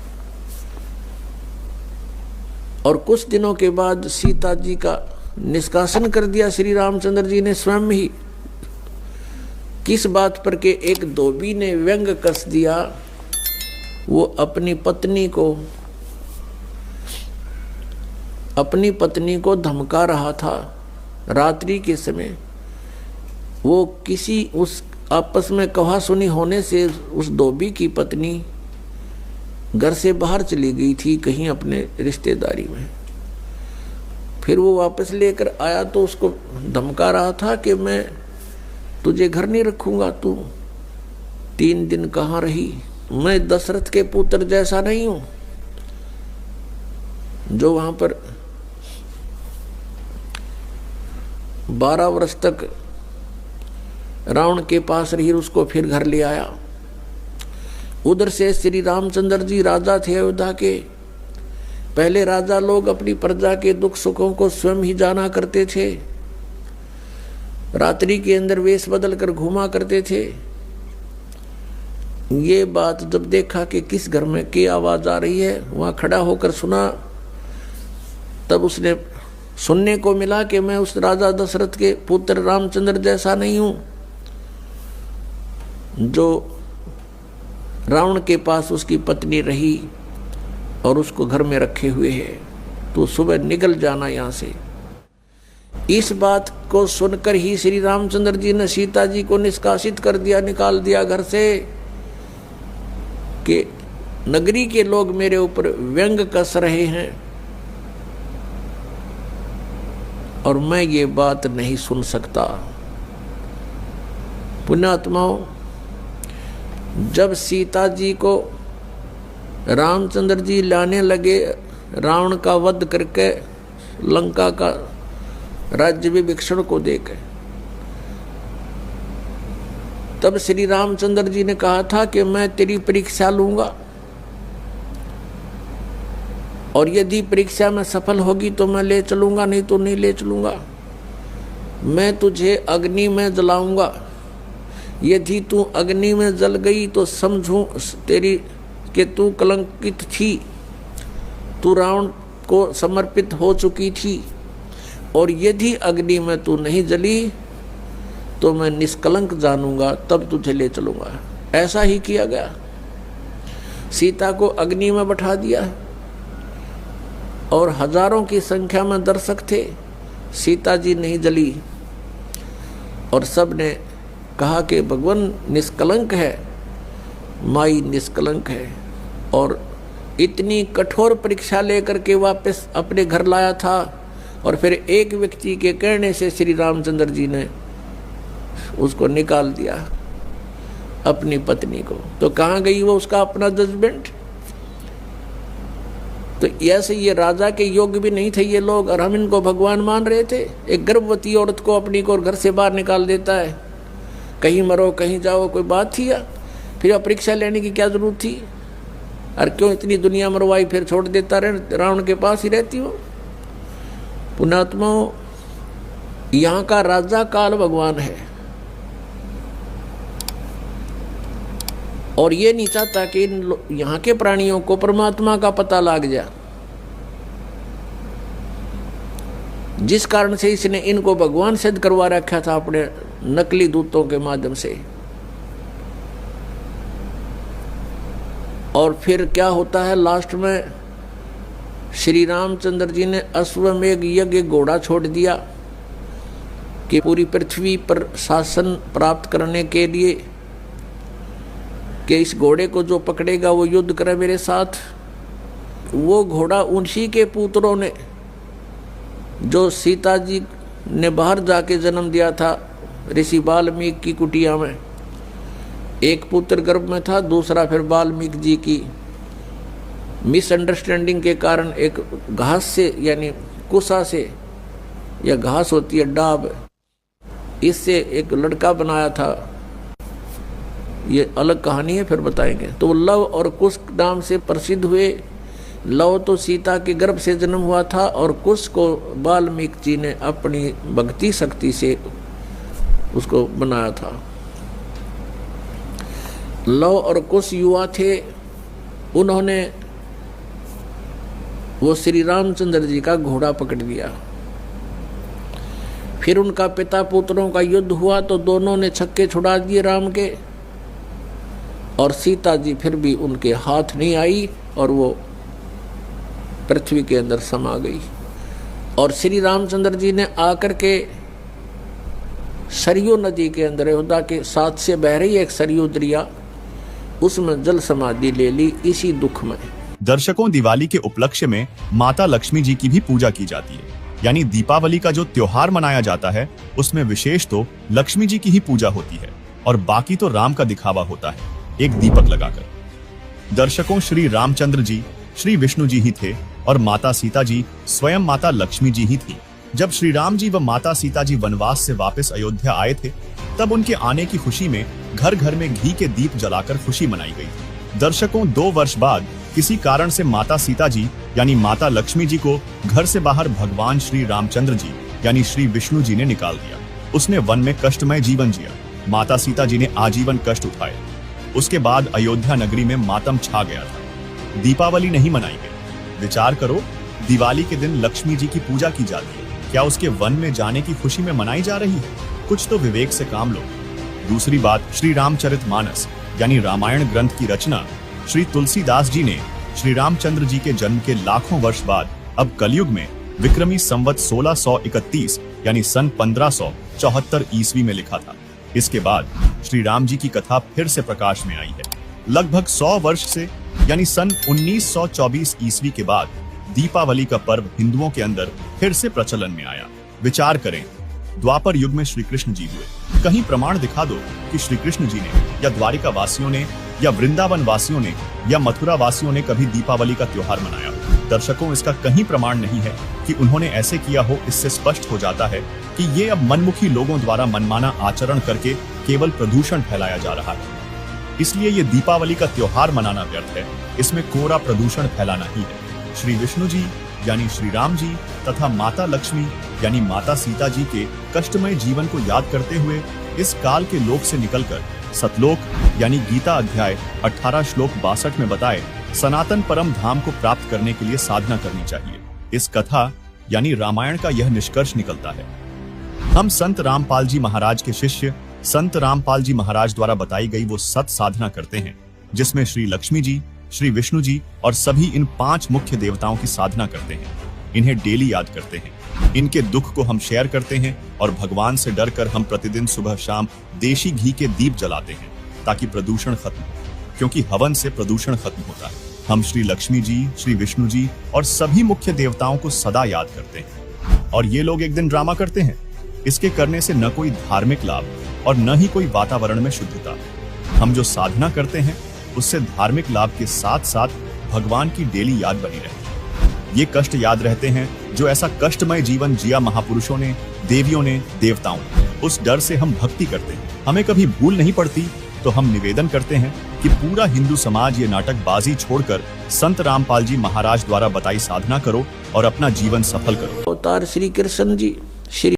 और कुछ दिनों के बाद सीता जी का निष्कासन कर दिया श्री रामचंद्र जी ने स्वयं ही। किस बात पर के एक धोबी ने व्यंग कस दिया। वो अपनी पत्नी को धमका रहा था रात्रि के समय। वो किसी उस आपस में कहा सुनी होने से उस धोबी की पत्नी घर से बाहर चली गई थी कहीं अपने रिश्तेदारी में। फिर वो वापस लेकर आया तो उसको धमका रहा था कि मैं तुझे घर नहीं रखूंगा, तू 3 दिन कहाँ रही। मैं दशरथ के पुत्र जैसा नहीं हूं जो वहां पर 12 वर्ष तक रावण के पास रही, उसको फिर घर ले आया। उधर से श्री रामचंद्र जी राजा थे अयोध्या के। पहले राजा लोग अपनी प्रजा के दुख सुखों को स्वयं ही जाना करते थे। रात्रि के अंदर वेश बदल कर घूमा करते थे। ये बात जब देखा कि किस घर में की आवाज आ रही है, वहां खड़ा होकर सुना, तब उसने सुनने को मिला कि मैं उस राजा दशरथ के पुत्र रामचंद्र जैसा नहीं हूं जो रावण के पास उसकी पत्नी रही और उसको घर में रखे हुए है। तो सुबह निकल जाना यहां से। इस बात को सुनकर ही श्री रामचंद्र जी ने सीता जी को निष्कासित कर दिया, निकाल दिया घर से कि नगरी के लोग मेरे ऊपर व्यंग कस रहे हैं और मैं ये बात नहीं सुन सकता। पुण्यात्माओं, जब सीता जी को रामचंद्र जी लाने लगे रावण का वध करके लंका का राज्य विभीषण को देकर, तब श्री रामचंद्र जी ने कहा था कि मैं तेरी परीक्षा लूंगा और यदि परीक्षा में सफल होगी तो मैं ले चलूंगा, नहीं तो नहीं ले चलूंगा। मैं तुझे अग्नि में जलाऊंगा, यदि तू अग्नि में जल गई तो समझूं तेरी कि तू कलंकित थी, तू रावण को समर्पित हो चुकी थी, और यदि अग्नि में तू नहीं जली तो मैं निष्कलंक जानूंगा, तब तुझे ले चलूंगा। ऐसा ही किया गया। सीता को अग्नि में बैठा दिया और हजारों की संख्या में दर्शक थे। सीता जी नहीं जली और सब ने कहा कि भगवान निष्कलंक है, माई निष्कलंक है, और इतनी कठोर परीक्षा लेकर के वापस अपने घर लाया था, और फिर एक व्यक्ति के कहने से श्री रामचंद्र जी ने उसको निकाल दिया, अपनी पत्नी को। तो कहाँ गई वो उसका अपना जजमेंट? तो ऐसे ये राजा के योग्य भी नहीं थे ये लोग, और हम इनको भगवान मान रहे थे। एक गर्भवती औरत को अपनी को घर से बाहर निकाल देता है, कहीं मरो कहीं जाओ, कोई बात थी या? फिर परीक्षा लेने की क्या जरूरत थी? और क्यों इतनी दुनिया मरवाई, फिर छोड़ देता रहे, रावण के पास ही रहती हो। पुण्यात्माओं, यहाँ का राजा काल भगवान है, और ये नहीं चाहता कि यहाँ के प्राणियों को परमात्मा का पता लग जाए, जिस कारण से इसने इनको भगवान सिद्ध करवा रखा था अपने नकली दूतों के माध्यम से। और फिर क्या होता है लास्ट में, श्री रामचंद्र जी ने अश्वमेघ यज्ञ घोड़ा छोड़ दिया कि पूरी पृथ्वी पर शासन प्राप्त करने के लिए कि इस घोड़े को जो पकड़ेगा वो युद्ध करे मेरे साथ। वो घोड़ा उन्हीं के पुत्रों ने, जो सीता जी ने बाहर जाके जन्म दिया था ऋषि वाल्मीकि की कुटिया में, एक पुत्र गर्भ में था, दूसरा फिर वाल्मीकि जी की मिसअंडरस्टैंडिंग के कारण एक घास से, यानी कुसा से, या घास होती है डाब, इससे एक लड़का बनाया था। ये अलग कहानी है, फिर बताएंगे। तो लव और कुश नाम से प्रसिद्ध हुए। लव तो सीता के गर्भ से जन्म हुआ था, और कुश को वाल्मीकि जी ने अपनी भक्ति शक्ति से उसको बनाया था। लव और कुश युवा थे, उन्होंने वो श्री रामचंद्र जी का घोड़ा पकड़ लिया। फिर उनका पिता पुत्रों का युद्ध हुआ, तो दोनों ने छक्के छुड़ा दिए राम के, और सीता जी फिर भी उनके हाथ नहीं आई, और वो पृथ्वी के अंदर समा गई। और श्री रामचंद्र जी ने आकर के सरयू नदी के अंदर, अयोध्या के साथ से बह रही एक सरयू दरिया, उसमें जल समाधि ले ली इसी दुख में। दर्शकों, दिवाली के उपलक्ष्य में माता लक्ष्मी जी की भी पूजा की जाती है। यानी दीपावली का जो त्योहार मनाया जाता है, उसमें विशेष तो लक्ष्मी जी की ही पूजा होती है, और बाकी तो राम का दिखावा होता है एक दीपक लगाकर। दर्शकों, श्री रामचंद्र जी श्री विष्णु जी ही थे, और माता सीता जी स्वयं माता लक्ष्मी जी ही थी। जब श्री राम जी व माता सीता जी वनवास से वापस अयोध्या आए थे, तब उनके आने की खुशी में घर घर में घी के दीप जलाकर खुशी मनाई गई। दर्शकों, 2 वर्ष बाद किसी कारण से माता सीता जी यानी माता लक्ष्मी जी को घर से बाहर भगवान श्री रामचंद्र जी यानी श्री विष्णु जी ने निकाल दिया। उसने वन में कष्टमय जीवन जिया। माता सीता जी ने आजीवन कष्ट उठाए। उसके बाद अयोध्या नगरी में मातम छा गया था। दीपावली नहीं मनाई गई। विचार करो, दिवाली के दिन लक्ष्मी जी की पूजा की जाती है, क्या उसके वन में जाने की खुशी में मनाई जा रही है? कुछ तो विवेक से काम लो। दूसरी बात, श्री रामचरितमानस यानी रामायण ग्रंथ की रचना श्री तुलसीदास जी ने श्री रामचंद्र जी के जन्म के लाखों वर्ष बाद अब कलयुग में विक्रमी संवत 1631 यानी सन 1574 ईस्वी में लिखा था। इसके बाद श्री राम जी की कथा फिर से प्रकाश में आई है। लगभग 100 वर्ष से यानी सन 1924 ईस्वी के बाद दीपावली का पर्व हिंदुओं के अंदर फिर से प्रचलन में आया। विचार करें, द्वापर युग में श्री कृष्ण जी हुए। कहीं प्रमाण दिखा दो कि श्री कृष्ण जी ने या द्वारिका वासियों ने या वृंदावन वासियों ने या मथुरा वासियों ने कभी दीपावली का त्योहार मनाया। दर्शकों, इसका कहीं प्रमाण नहीं है कि उन्होंने ऐसे किया हो। इससे स्पष्ट हो जाता है कि ये अब मनमुखी लोगों द्वारा मनमाना आचरण करके केवल प्रदूषण फैलाया जा रहा है। इसलिए ये दीपावली का त्योहार मनाना व्यर्थ है। इसमें कोरा प्रदूषण फैलाना ही है। श्री विष्णु जी यानी श्री राम जी तथा माता लक्ष्मी यानी माता सीता जी के कष्टमय जीवन को याद करते हुए इस काल के लोक से निकलकर सतलोक यानी गीता अध्याय 18 श्लोक 62 में बताए सनातन परम धाम को प्राप्त करने के लिए साधना करनी चाहिए। इस कथा यानी रामायण का यह निष्कर्ष निकलता है। हम संत रामपाल जी महाराज के शिष्य संत रामपाल जी महाराज द्वारा बताई गई वो सत साधना करते हैं, जिसमें श्री लक्ष्मी जी, श्री विष्णु जी और सभी इन 5 मुख्य देवताओं की साधना करते हैं। इन्हें डेली याद करते हैं। इनके दुख को हम शेयर करते हैं और भगवान से डरकर हम प्रतिदिन सुबह शाम देशी घी के दीप जलाते हैं ताकि प्रदूषण खत्म हो, क्योंकि हवन से प्रदूषण खत्म होता है। हम श्री लक्ष्मी जी, श्री विष्णु जी और सभी मुख्य देवताओं को सदा याद करते हैं। और ये लोग एक दिन ड्रामा करते हैं। इसके करने से न कोई धार्मिक लाभ और न ही कोई वातावरण में शुद्धता। हम जो साधना करते हैं उससे धार्मिक लाभ के साथ साथ भगवान की डेली याद बनी रहती। ये कष्ट याद रहते हैं जो ऐसा कष्टमय जीवन जिया महापुरुषों ने, देवियों ने, द्वाराओं ने। उस डर से हम भक्ति करते हैं। हमें कभी भूल नहीं पड़ती तो हम निवेदन करते हैं कि पूरा हिंदू समाज ये नाटकबाजी छोड़कर संत रामपाल जी महाराज द्वारा बताई साधना करो और अपना जीवन सफल करो। अवतार श्री कृष्ण जी, श्री